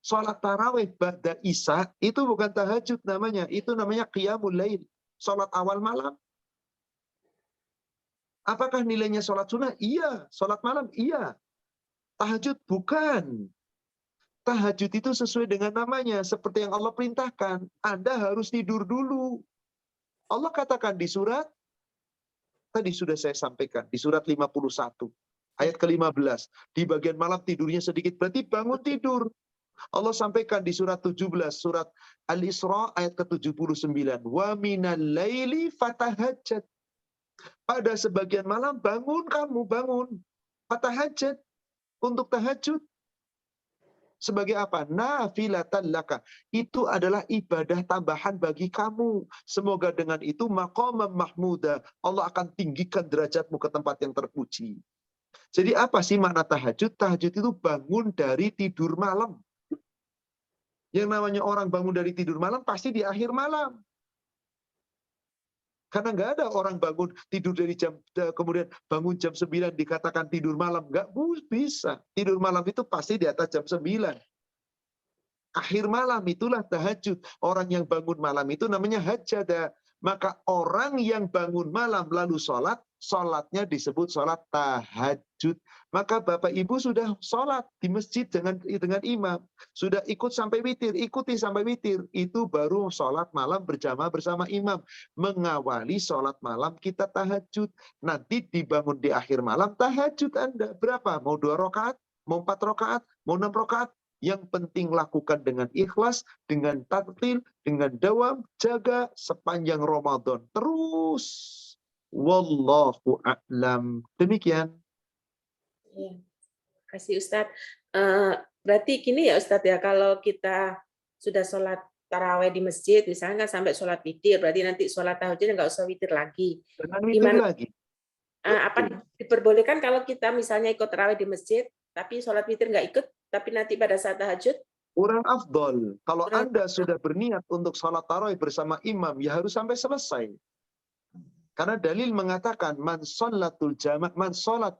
sholat taraweh ba'da isya itu bukan tahajud namanya. Itu namanya qiyamul lail. Sholat awal malam. Apakah nilainya sholat sunnah? Iya. Sholat malam? Iya. Tahajud? Bukan. Tahajud itu sesuai dengan namanya. Seperti yang Allah perintahkan. Anda harus tidur dulu. Allah katakan di surat, tadi sudah saya sampaikan, di surat 51. Ayat ke-15. Di bagian malam tidurnya sedikit. Berarti bangun tidur. Allah sampaikan di surat 17. Surat Al-Isra ayat ke-79. Wa minal laili fatahajjat. Pada sebagian malam bangun kamu, bangun. Fatahajjat. Untuk tahajud. Sebagai apa? Nafilatan laka. Itu adalah ibadah tambahan bagi kamu. Semoga dengan itu maqamam mahmuda. Allah akan tinggikan derajatmu ke tempat yang terpuji. Jadi apa sih makna tahajud? Tahajud itu bangun dari tidur malam. Yang namanya orang bangun dari tidur malam pasti di akhir malam. Karena nggak ada orang bangun tidur dari kemudian bangun jam 9 dikatakan tidur malam. Nggak bisa. Tidur malam itu pasti di atas jam 9. Akhir malam itulah tahajud. Orang yang bangun malam itu namanya hajjada. Maka orang yang bangun malam lalu sholat, sholatnya disebut sholat tahajud. Maka Bapak Ibu sudah sholat di masjid dengan imam. Sudah ikut sampai witir, ikuti sampai witir. Itu baru sholat malam berjamaah bersama imam. Mengawali sholat malam kita tahajud. Nanti dibangun di akhir malam tahajud Anda. Berapa? Mau 2 rakaat? Mau 4 rakaat? Mau 6 rakaat? Yang penting lakukan dengan ikhlas, dengan tartil, dengan dawam, jaga sepanjang Ramadan. Terus. Wallahu a'lam. Demikian.
Ya, kasih Ustadz. Berarti gini ya Ustadz ya, kalau kita sudah sholat taraweh di masjid, misalnya kan sampai sholat witir, berarti nanti sholat tahajudnya nggak usah witir lagi.
Dengan witir
Gimana?
lagi.
Apa diperbolehkan kalau kita misalnya ikut taraweh di masjid, tapi sholat witir nggak ikut, tapi nanti pada saat tahajud?
Kurang afdol. Kalau Anda sudah berniat untuk sholat tarawih bersama imam, ya harus sampai selesai. Karena dalil mengatakan man sholatul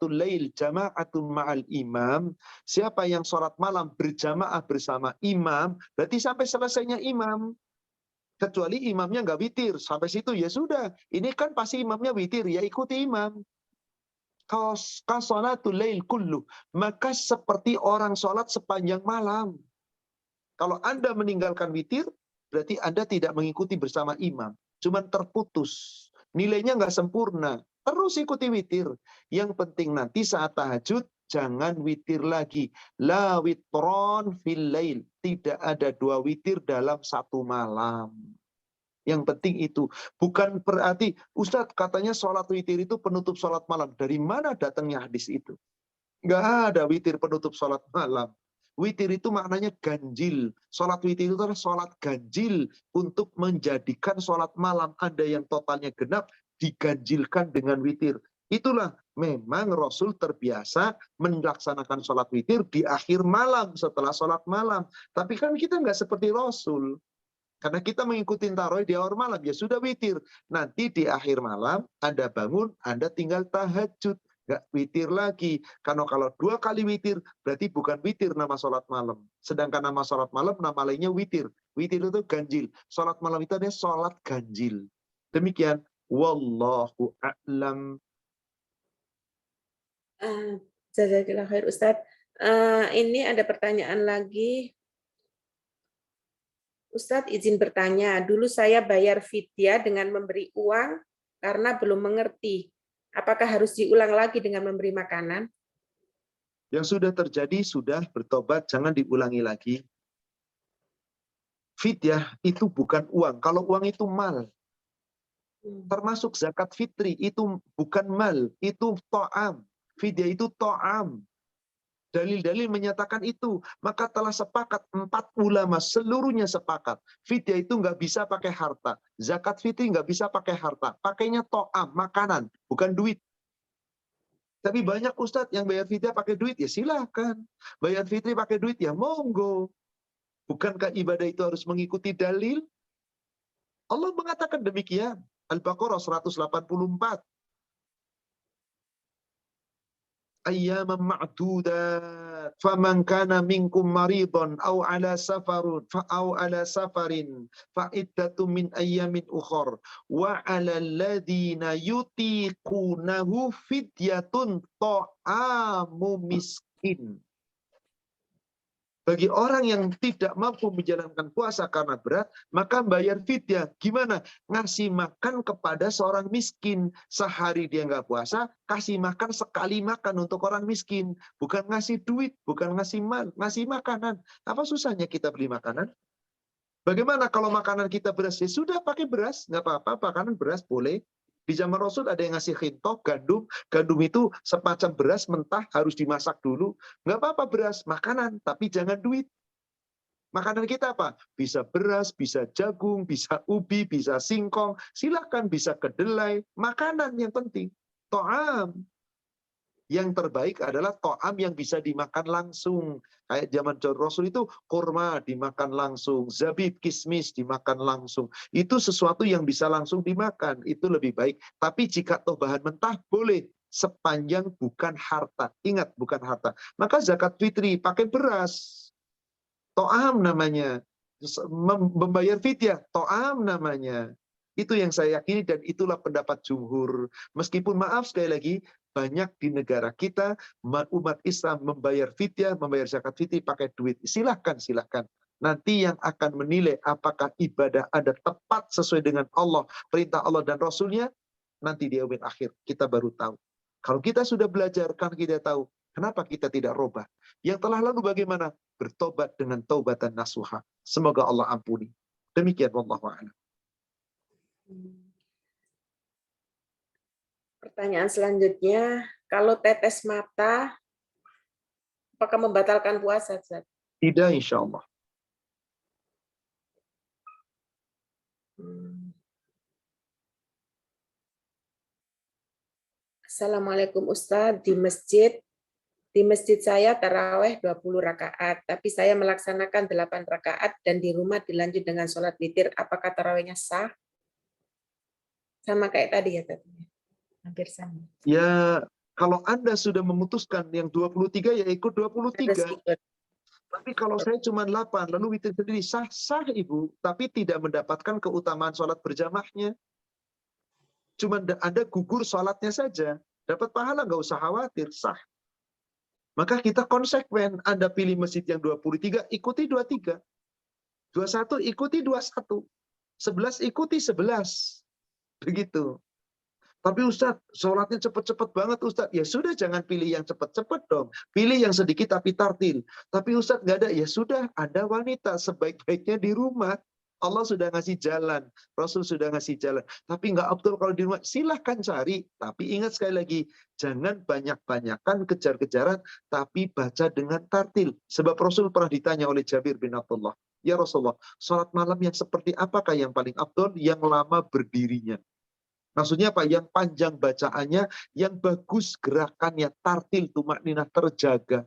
lail jama'atun ma'al imam, siapa yang sholat malam berjamaah bersama imam, berarti sampai selesainya imam. Kecuali imamnya nggak witir, sampai situ ya sudah. Ini kan pasti imamnya witir, ya ikuti imam. Kasolatul lail kullu, maka seperti orang sholat sepanjang malam. Kalau Anda meninggalkan witir, berarti Anda tidak mengikuti bersama imam. Cuman terputus. Nilainya nggak sempurna. Terus ikuti witir. Yang penting nanti saat tahajud, jangan witir lagi. La witron fil lail. Tidak ada 2 witir dalam 1 malam. Yang penting itu. Bukan berarti, Ustadz katanya sholat witir itu penutup sholat malam. Dari mana datangnya hadis itu? Nggak ada witir penutup sholat malam. Witir itu maknanya ganjil. Sholat witir itu adalah sholat ganjil untuk menjadikan sholat malam Anda yang totalnya genap diganjilkan dengan witir. Itulah memang Rasul terbiasa melaksanakan sholat witir di akhir malam setelah sholat malam. Tapi kan kita nggak seperti Rasul. Karena kita mengikuti tarawih di awal malam, ya sudah witir. Nanti di akhir malam Anda bangun, Anda tinggal tahajud. Nggak witir lagi. Karena kalau 2 kali witir, berarti bukan witir nama sholat malam. Sedangkan nama sholat malam, nama lainnya witir. Witir itu ganjil. Sholat malam itu adalah sholat ganjil. Demikian. Wallahu a'lam.
Jazakallah khair Ustadz. Ini ada pertanyaan lagi. Ustadz izin bertanya, dulu saya bayar fidyah dengan memberi uang karena belum mengerti. Apakah harus diulang lagi dengan memberi makanan?
Yang sudah terjadi, sudah bertobat, jangan diulangi lagi. Fidyah itu bukan uang. Kalau uang itu mal. Termasuk zakat fitri, itu bukan mal. Itu to'am. Fidyah itu to'am. Dalil-dalil menyatakan itu. Maka telah sepakat 4 ulama, seluruhnya sepakat. Fidyah itu nggak bisa pakai harta. Zakat fitri nggak bisa pakai harta. Pakainya to'am, makanan, bukan duit. Tapi banyak Ustadz yang bayar fidyah pakai duit, ya silahkan. Bayar fitri pakai duit, ya monggo. Bukankah ibadah itu harus mengikuti dalil? Allah mengatakan demikian. Al-Baqarah 184. Ayyaman ma'dudat faman kana minkum maridun aw ala safarin fa iddatu min ayyamin ukhar wa 'alal ladzina yutiqunahu fidyatun ta'amu miskin. Bagi orang yang tidak mampu menjalankan puasa karena berat, maka bayar fidyah. Gimana? Ngasih makan kepada seorang miskin. Sehari dia nggak puasa, kasih makan sekali makan untuk orang miskin. Bukan ngasih duit, bukan ngasih mal, ngasih makanan. Apa susahnya kita beli makanan? Bagaimana kalau makanan kita beras? Ya sudah pakai beras, nggak apa-apa, makanan beras boleh. Di zaman Rasul ada yang ngasih khintok, gandum. Gandum itu semacam beras mentah, harus dimasak dulu. Nggak apa-apa beras, makanan, tapi jangan duit. Makanan kita apa? Bisa beras, bisa jagung, bisa ubi, bisa singkong. Silakan, bisa kedelai. Makanan yang penting. To'am. Yang terbaik adalah to'am yang bisa dimakan langsung. Kayak zaman Rasul itu kurma dimakan langsung, zabib, kismis dimakan langsung. Itu sesuatu yang bisa langsung dimakan, itu lebih baik. Tapi jika toh bahan mentah boleh, sepanjang bukan harta. Ingat, bukan harta. Maka zakat fitri pakai beras. To'am namanya. Membayar fidyah, to'am namanya. Itu yang saya yakini dan itulah pendapat jumhur. Meskipun maaf sekali lagi, banyak di negara kita umat Islam membayar fidyah, membayar zakat fitri pakai duit. Silahkan, silahkan. Nanti yang akan menilai apakah ibadah Anda tepat sesuai dengan Allah, perintah Allah dan Rasulnya, nanti di yaumil akhir kita baru tahu. Kalau kita sudah belajar, kan kita tahu, kenapa kita tidak robah. Yang telah lalu bagaimana? Bertobat dengan taubatan nasuha. Semoga Allah ampuni. Demikian, wallahu a'lam.
Pertanyaan selanjutnya, kalau tetes mata, apakah membatalkan puasa, Ustaz?
Tidak, insya Allah.
Assalamualaikum Ustaz, di masjid saya taraweh 20 rakaat, tapi saya melaksanakan 8 rakaat dan di rumah dilanjut dengan sholat witir. Apakah tarawehnya sah? Sama kayak tadi ya, tadi. Hampir sama.
Ya, kalau Anda sudah memutuskan yang 23 ya ikut 23. Tapi kalau saya cuma 8, lalu witir sendiri, sah-sah Ibu, tapi tidak mendapatkan keutamaan sholat berjamaahnya. Cuma Anda gugur sholatnya saja. Dapat pahala, nggak usah khawatir, sah. Maka kita konsekuen, Anda pilih masjid yang 23, ikuti 23. 21, ikuti 21. 11, ikuti 11. Begitu. Tapi Ustadz, sholatnya cepet-cepet banget Ustadz. Ya sudah, jangan pilih yang cepet-cepet dong. Pilih yang sedikit tapi tartil. Tapi Ustadz nggak ada, ya sudah, ada wanita sebaik-baiknya di rumah. Allah sudah ngasih jalan, Rasul sudah ngasih jalan. Tapi nggak betul kalau di rumah, silahkan cari. Tapi ingat sekali lagi, jangan banyak-banyakan kejar-kejaran, tapi baca dengan tartil. Sebab Rasul pernah ditanya oleh Jabir bin Abdullah, ya Rasulullah, sholat malam yang seperti apakah yang paling afdol? Yang lama berdirinya. Maksudnya apa? Yang panjang bacaannya, yang bagus gerakannya, tartil, tumakninah terjaga.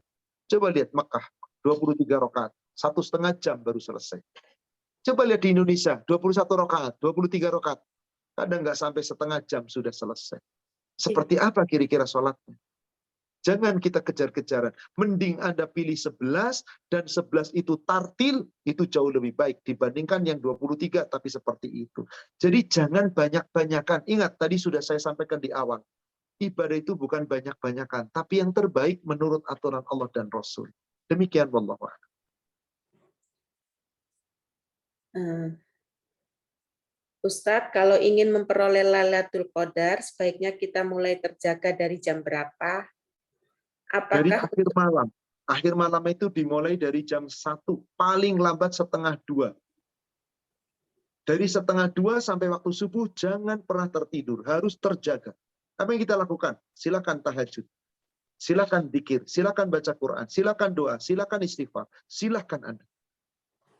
Coba lihat Mekah, 23 rakaat, 1,5 jam baru selesai. Coba lihat di Indonesia, 21 rakaat, 23 rakaat. Kadang nggak sampai setengah jam sudah selesai. Seperti apa kira-kira sholatnya? Jangan kita kejar-kejaran. Mending Anda pilih 11 dan 11 itu tartil, itu jauh lebih baik dibandingkan yang 23 tapi seperti itu. Jadi jangan banyak-banyakan. Ingat, tadi sudah saya sampaikan di awal. Ibadah itu bukan banyak-banyakan, tapi yang terbaik menurut aturan Allah dan Rasul. Demikian, wallahu a'lam.
Ustadz, kalau ingin memperoleh Lailatul Qadar, sebaiknya kita mulai terjaga dari jam berapa?
Dari
Apakah
akhir malam. Akhir malam itu dimulai dari jam 1, paling lambat setengah 2. Dari setengah 2 sampai waktu subuh, jangan pernah tertidur. Harus terjaga. Apa yang kita lakukan? Silakan tahajud. Silakan dzikir. Silakan baca Quran. Silakan doa. Silakan istighfar. Silakan Anda.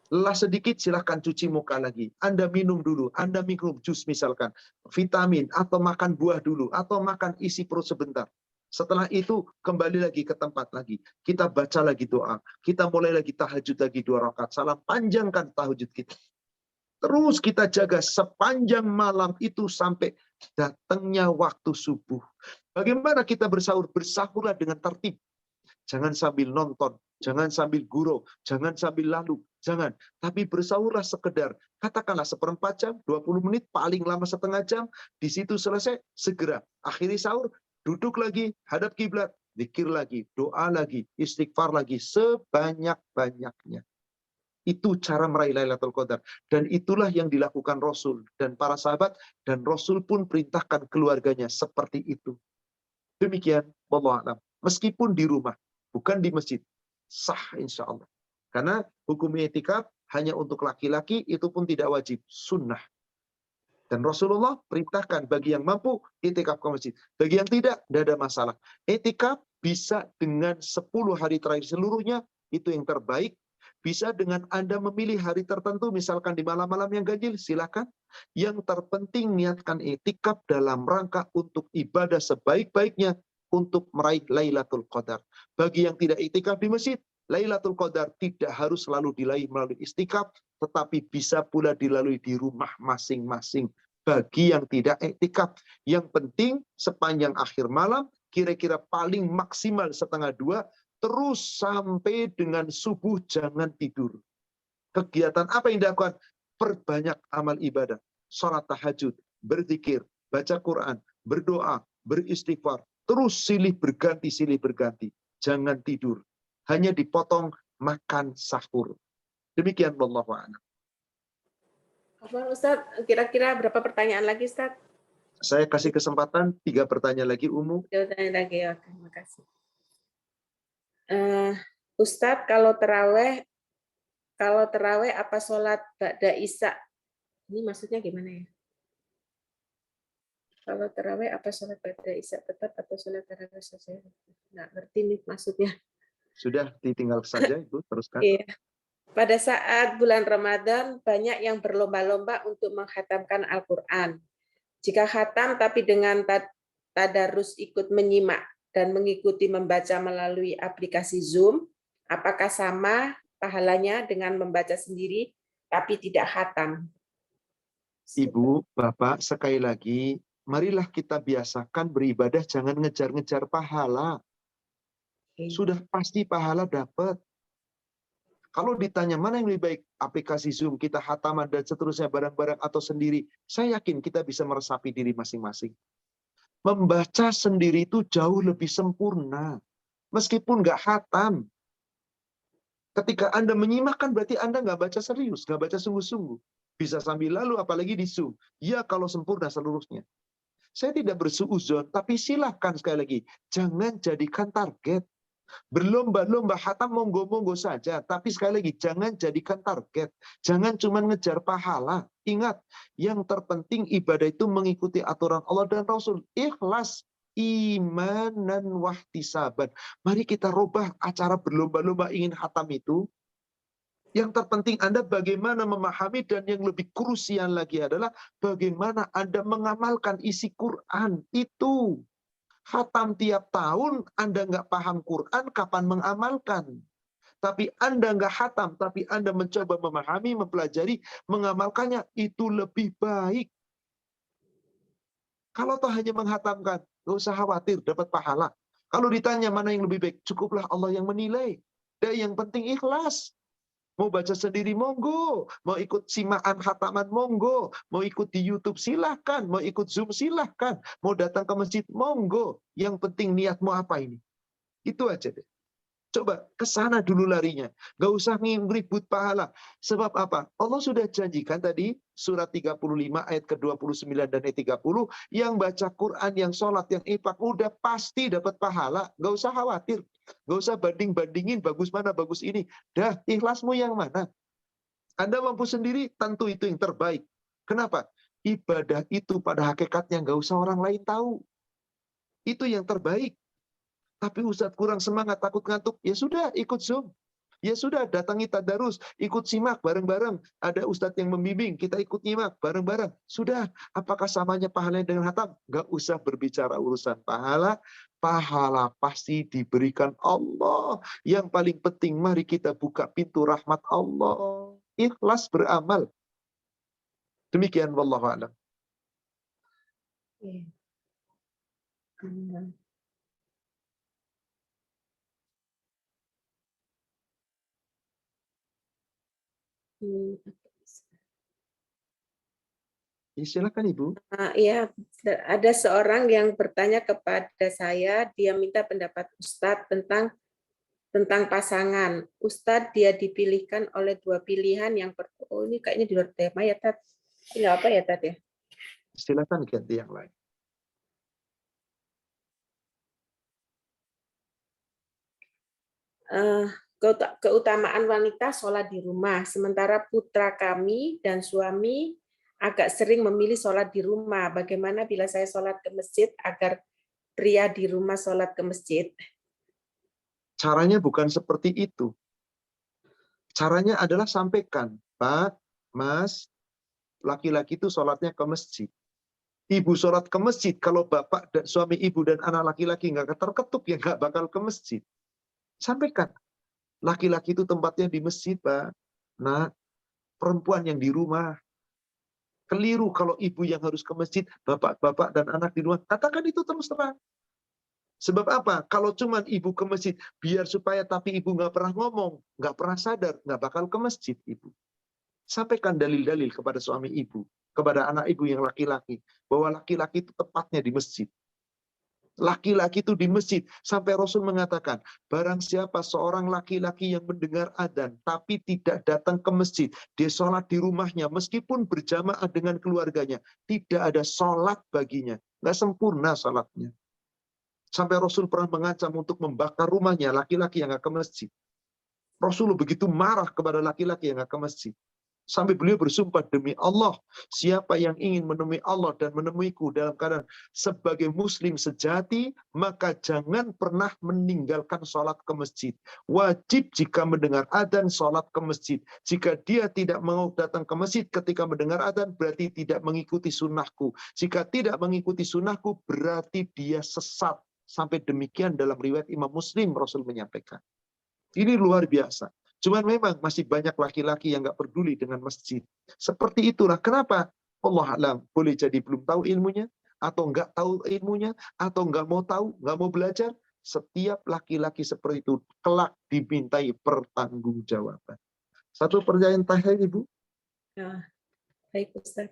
Lelah sedikit, silahkan cuci muka lagi. Anda minum dulu, Anda minum jus misalkan, vitamin, atau makan buah dulu, atau makan isi perut sebentar. Setelah itu, kembali lagi ke tempat lagi. Kita baca lagi doa. Kita mulai lagi tahajud lagi 2 rakaat. Salam, panjangkan tahajud kita. Terus kita jaga sepanjang malam itu sampai datangnya waktu subuh. Bagaimana kita bersahur? Bersahurlah dengan tertib. Jangan sambil nonton, jangan sambil gurau, jangan sambil lalu, jangan. Tapi bersahurlah sekedar, katakanlah 1/4 jam, 20 menit, paling lama setengah jam, di situ selesai, segera. Akhiri sahur, duduk lagi, hadap kiblat, zikir lagi, doa lagi, istighfar lagi, sebanyak-banyaknya. Itu cara meraih Lailatul Qadar. Dan itulah yang dilakukan Rasul dan para sahabat, dan Rasul pun perintahkan keluarganya seperti itu. Demikian, wallahu a'lam. Meskipun di rumah, bukan di masjid, sah insya Allah. Karena hukum i'tikaf hanya untuk laki-laki, itu pun tidak wajib, sunnah. Dan Rasulullah perintahkan bagi yang mampu i'tikaf ke masjid. Bagi yang tidak ada masalah. I'tikaf bisa dengan 10 hari terakhir seluruhnya, itu yang terbaik. Bisa dengan Anda memilih hari tertentu, misalkan di malam-malam yang ganjil, silakan. Yang terpenting niatkan i'tikaf dalam rangka untuk ibadah sebaik-baiknya, untuk meraih Lailatul Qadar. Bagi yang tidak i'tikaf di masjid, Lailatul Qadar tidak harus selalu diraih melalui i'tikaf, tetapi bisa pula dilalui di rumah masing-masing. Bagi yang tidak i'tikaf, yang penting sepanjang akhir malam, kira-kira paling maksimal setengah 2, terus sampai dengan subuh jangan tidur. Kegiatan apa yang dilakukan? Perbanyak amal ibadah. sholat tahajud, berzikir, baca Quran, berdoa, beristighfar, terus silih berganti. Jangan tidur. Hanya dipotong makan sahur. Demikian wallahu a'lam.
Ustaz, kira-kira berapa pertanyaan lagi, Ustaz?
Saya kasih kesempatan 3 pertanyaan lagi, Umu.
Pertanyaan lagi, oke, terima kasih. Ustadz, kalau terawih apa sholat ba'da isya? Ini maksudnya gimana ya? Kalau terawih apa sholat ba'da isya tetap atau sholat terawih selesai? Nggak ngerti nih maksudnya.
Sudah ditinggal saja, Ibu, teruskan.
Iya. Pada saat bulan Ramadan, banyak yang berlomba-lomba untuk menghatamkan Al-Quran. Jika khatam tapi dengan tadarus ikut menyimak dan mengikuti membaca melalui aplikasi Zoom, apakah sama pahalanya dengan membaca sendiri tapi tidak khatam?
Ibu, Bapak, sekali lagi, marilah kita biasakan beribadah, jangan ngejar-ngejar pahala. Sudah pasti pahala dapat. Kalau ditanya mana yang lebih baik, aplikasi Zoom, kita khataman dan seterusnya bareng-bareng atau sendiri, saya yakin kita bisa meresapi diri masing-masing. Membaca sendiri itu jauh lebih sempurna. Meskipun nggak khatam. Ketika Anda menyimak kan berarti Anda nggak baca serius, nggak baca sungguh-sungguh. Bisa sambil lalu, apalagi di Zoom. Ya kalau sempurna seluruhnya. Saya tidak bersuuzon, tapi silahkan sekali lagi. Jangan jadikan target. Berlomba-lomba khatam monggo-monggo saja. Tapi sekali lagi, jangan jadikan target. Jangan cuma ngejar pahala. Ingat, yang terpenting ibadah itu mengikuti aturan Allah dan Rasul. Ikhlas, imanan, wahtisaban. Mari kita rubah acara berlomba-lomba ingin khatam itu. Yang terpenting Anda bagaimana memahami, dan yang lebih krusial lagi adalah bagaimana Anda mengamalkan isi Quran itu. Khatam tiap tahun, Anda nggak paham Quran, kapan mengamalkan? Tapi Anda nggak khatam, tapi Anda mencoba memahami, mempelajari, mengamalkannya, itu lebih baik. Kalau toh hanya menghatamkan, nggak usah khawatir, dapat pahala. Kalau ditanya mana yang lebih baik, cukuplah Allah yang menilai. Dan yang penting ikhlas. Mau baca sendiri, monggo. Mau ikut simaan khataman, monggo. Mau ikut di YouTube, silahkan. Mau ikut Zoom, silahkan. Mau datang ke masjid, monggo. Yang penting niatmu apa ini. Itu aja deh. Coba ke sana dulu larinya. Gak usah ngeribut pahala. Sebab apa? Allah sudah janjikan tadi, surat 35 ayat ke-29 dan ayat 30, yang baca Quran, yang sholat, yang infak, udah pasti dapat pahala. Gak usah khawatir. Gak usah banding-bandingin, bagus mana, bagus ini. Dah, ikhlasmu yang mana? Anda mampu sendiri, tentu itu yang terbaik. Kenapa? Ibadah itu pada hakikatnya gak usah orang lain tahu. Itu yang terbaik. Tapi Ustadz kurang semangat, takut ngantuk, ya sudah ikut Zoom. Ya sudah datangi tadarus, ikut simak bareng-bareng. Ada Ustadz yang membimbing, kita ikut nyimak bareng-bareng. Sudah, apakah samanya pahalanya dengan khatam? Gak usah berbicara urusan pahala. Pahala pasti diberikan Allah. Yang paling penting, mari kita buka pintu rahmat Allah. Ikhlas beramal. Demikian, wallahu a'lam. Silakan Ibu.
Iya, ada seorang yang bertanya kepada saya, dia minta pendapat Ustadz tentang pasangan. Ustadz, dia dipilihkan oleh 2 pilihan yang ini kayaknya di luar tema ya, Tat. Ini apa ya, Tat ya?
Silakan ganti yang lain.
Keutamaan wanita sholat di rumah, sementara putra kami dan suami agak sering memilih sholat di rumah. Bagaimana bila saya sholat ke masjid agar pria di rumah sholat ke masjid?
Caranya bukan seperti itu. Caranya adalah sampaikan, Pak, Mas, laki-laki itu sholatnya ke masjid. Ibu sholat ke masjid, kalau bapak dan suami ibu dan anak laki-laki nggak ketar-ketuk, ya nggak bakal ke masjid. Sampaikan. Laki-laki itu tempatnya di masjid, Pak. Nah, perempuan yang di rumah. Keliru kalau ibu yang harus ke masjid, bapak-bapak dan anak di rumah. Katakan itu terus terang. Sebab apa? Kalau cuma ibu ke masjid, biar supaya tapi ibu nggak pernah ngomong, nggak pernah sadar, nggak bakal ke masjid ibu. Sampaikan dalil-dalil kepada suami ibu. kepada anak ibu yang laki-laki, bahwa laki-laki itu tepatnya di masjid. Laki-laki itu di masjid. Sampai Rasul mengatakan, barang siapa seorang laki-laki yang mendengar adzan, tapi tidak datang ke masjid, dia sholat di rumahnya, meskipun berjamaah dengan keluarganya, tidak ada sholat baginya. Nggak sempurna sholatnya. Sampai Rasul pernah mengancam untuk membakar rumahnya laki-laki yang nggak ke masjid. Rasul begitu marah kepada laki-laki yang nggak ke masjid. Sampai beliau bersumpah, demi Allah, siapa yang ingin menemui Allah dan menemuiku dalam keadaan sebagai muslim sejati, maka jangan pernah meninggalkan sholat ke masjid. Wajib jika mendengar adzan sholat ke masjid. Jika dia tidak mau datang ke masjid ketika mendengar adzan, berarti tidak mengikuti sunnahku. Jika tidak mengikuti sunnahku, berarti dia sesat. Sampai demikian dalam riwayat Imam Muslim Rasul menyampaikan. Ini luar biasa. Cuman memang masih banyak laki-laki yang nggak peduli dengan masjid. Seperti itulah. Kenapa? Allah alam. Boleh jadi belum tahu ilmunya, atau nggak tahu ilmunya, atau nggak mau tahu, nggak mau belajar. Setiap laki-laki seperti itu kelak dimintai pertanggungjawaban. Satu pertanyaan terakhir, Ibu.
Ya, baik Ustaz.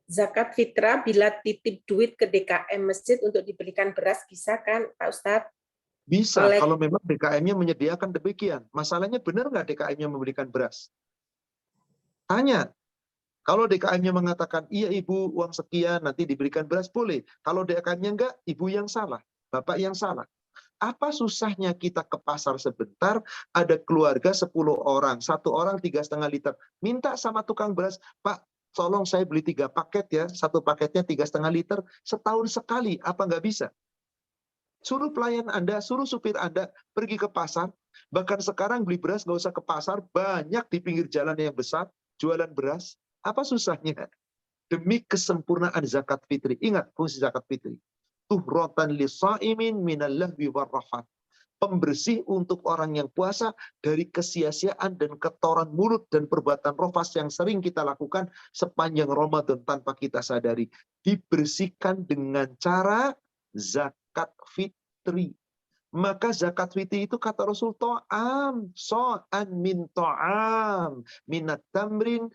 Zakat fitrah bila titip duit ke DKM masjid untuk dibelikan beras bisa kan Pak Ustadz?
Bisa, kalau memang DKM-nya menyediakan demikian. Masalahnya benar nggak DKM-nya memberikan beras? Tanya. Kalau DKM-nya mengatakan, iya ibu, uang sekian, nanti diberikan beras, boleh. Kalau DKM-nya enggak, ibu yang salah, bapak yang salah. Apa susahnya kita ke pasar sebentar, ada keluarga 10 orang, 1 orang 3,5 liter. Minta sama tukang beras, Pak, tolong saya beli 3 paket ya, 1 paketnya 3,5 liter, setahun sekali, apa nggak bisa? Suruh pelayan Anda, suruh supir Anda pergi ke pasar. Bahkan sekarang beli beras nggak usah ke pasar, banyak di pinggir jalan yang besar, jualan beras. Apa susahnya? Demi kesempurnaan zakat fitri. Ingat fungsi zakat fitri. Tuhratan lisaimin minal lahwi warrafat. Pembersih untuk orang yang puasa dari kesia-siaan dan ketoran mulut dan perbuatan rofas yang sering kita lakukan sepanjang Ramadan tanpa kita sadari. Dibersihkan dengan cara zakat fitri. Maka zakat fitri itu kata Rasul to'am, so'an min to'am, minat tamrin,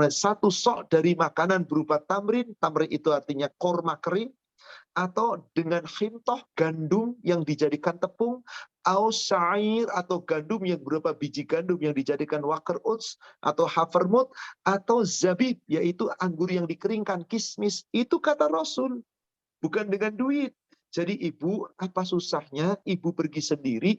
satu sok dari makanan berupa tamrin, tamrin itu artinya korma kering, atau dengan khintoh gandum yang dijadikan tepung, au syair atau gandum yang berupa biji gandum yang dijadikan waker oats atau havermut, atau zabib yaitu anggur yang dikeringkan, kismis. Itu kata Rasul, bukan dengan duit. Jadi ibu, apa susahnya ibu pergi sendiri?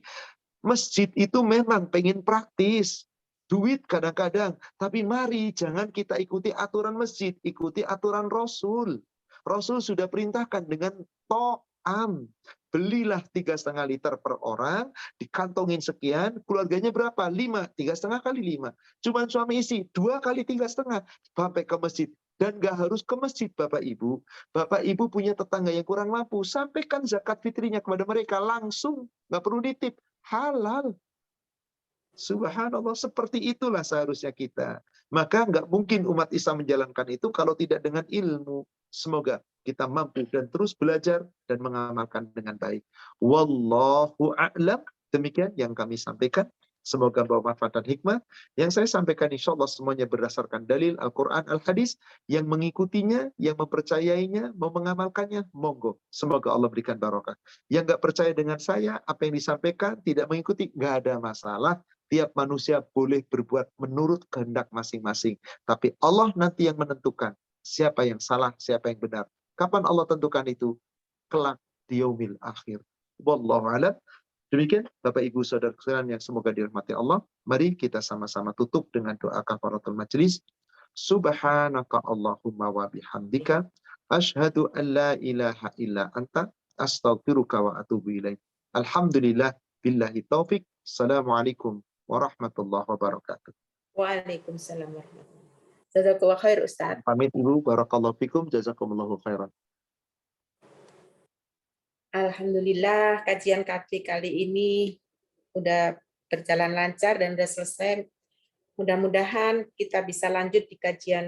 Masjid itu memang pengen praktis. Duit kadang-kadang. Tapi mari jangan kita ikuti aturan masjid. Ikuti aturan Rasul. Rasul sudah perintahkan dengan to'am. Belilah 3,5 liter per orang. Dikantongin sekian. Keluarganya berapa? 5. 3,5 kali 5. Cuman suami istri. 2 kali 3,5. Sampai ke masjid. Dan nggak harus ke masjid Bapak Ibu. Bapak Ibu punya tetangga yang kurang mampu, sampaikan zakat fitrinya kepada mereka langsung, nggak perlu nitip, halal. Subhanallah, seperti itulah seharusnya kita. Maka nggak mungkin umat Islam menjalankan itu kalau tidak dengan ilmu. Semoga kita mampu dan terus belajar dan mengamalkan dengan baik. Wallahu a'lam. Demikian yang kami sampaikan. Semoga membawa manfaat dan hikmah. Yang saya sampaikan insya Allah semuanya berdasarkan dalil Al-Quran, Al-Hadis. Yang mengikutinya, yang mempercayainya, mau mengamalkannya, monggo. Semoga Allah berikan barokah. Yang nggak percaya dengan saya, apa yang disampaikan, tidak mengikuti, nggak ada masalah. Tiap manusia boleh berbuat menurut kehendak masing-masing. Tapi Allah nanti yang menentukan siapa yang salah, siapa yang benar. Kapan Allah tentukan itu? Kelak di yaumil akhir. Wallahu a'lam. Demikian Bapak Ibu Saudara sekalian yang semoga dirahmati Allah. Mari kita sama-sama tutup dengan doa kafaratul majelis. Subhanaka Allahumma wa bihamdika asyhadu an la ilaha illa anta astaghfiruka wa atubu ilaik. Alhamdulillah billahi taufik. Assalamualaikum warahmatullahi wabarakatuh.
Waalaikumsalam warahmatullahi wabarakatuh. Jazakallah khair Ustaz.
Pamit Ibu, barakallahu fikum, jazakumullahu khairan.
Alhamdulillah kajian kali ini udah berjalan lancar dan udah selesai. Mudah-mudahan kita bisa lanjut di kajian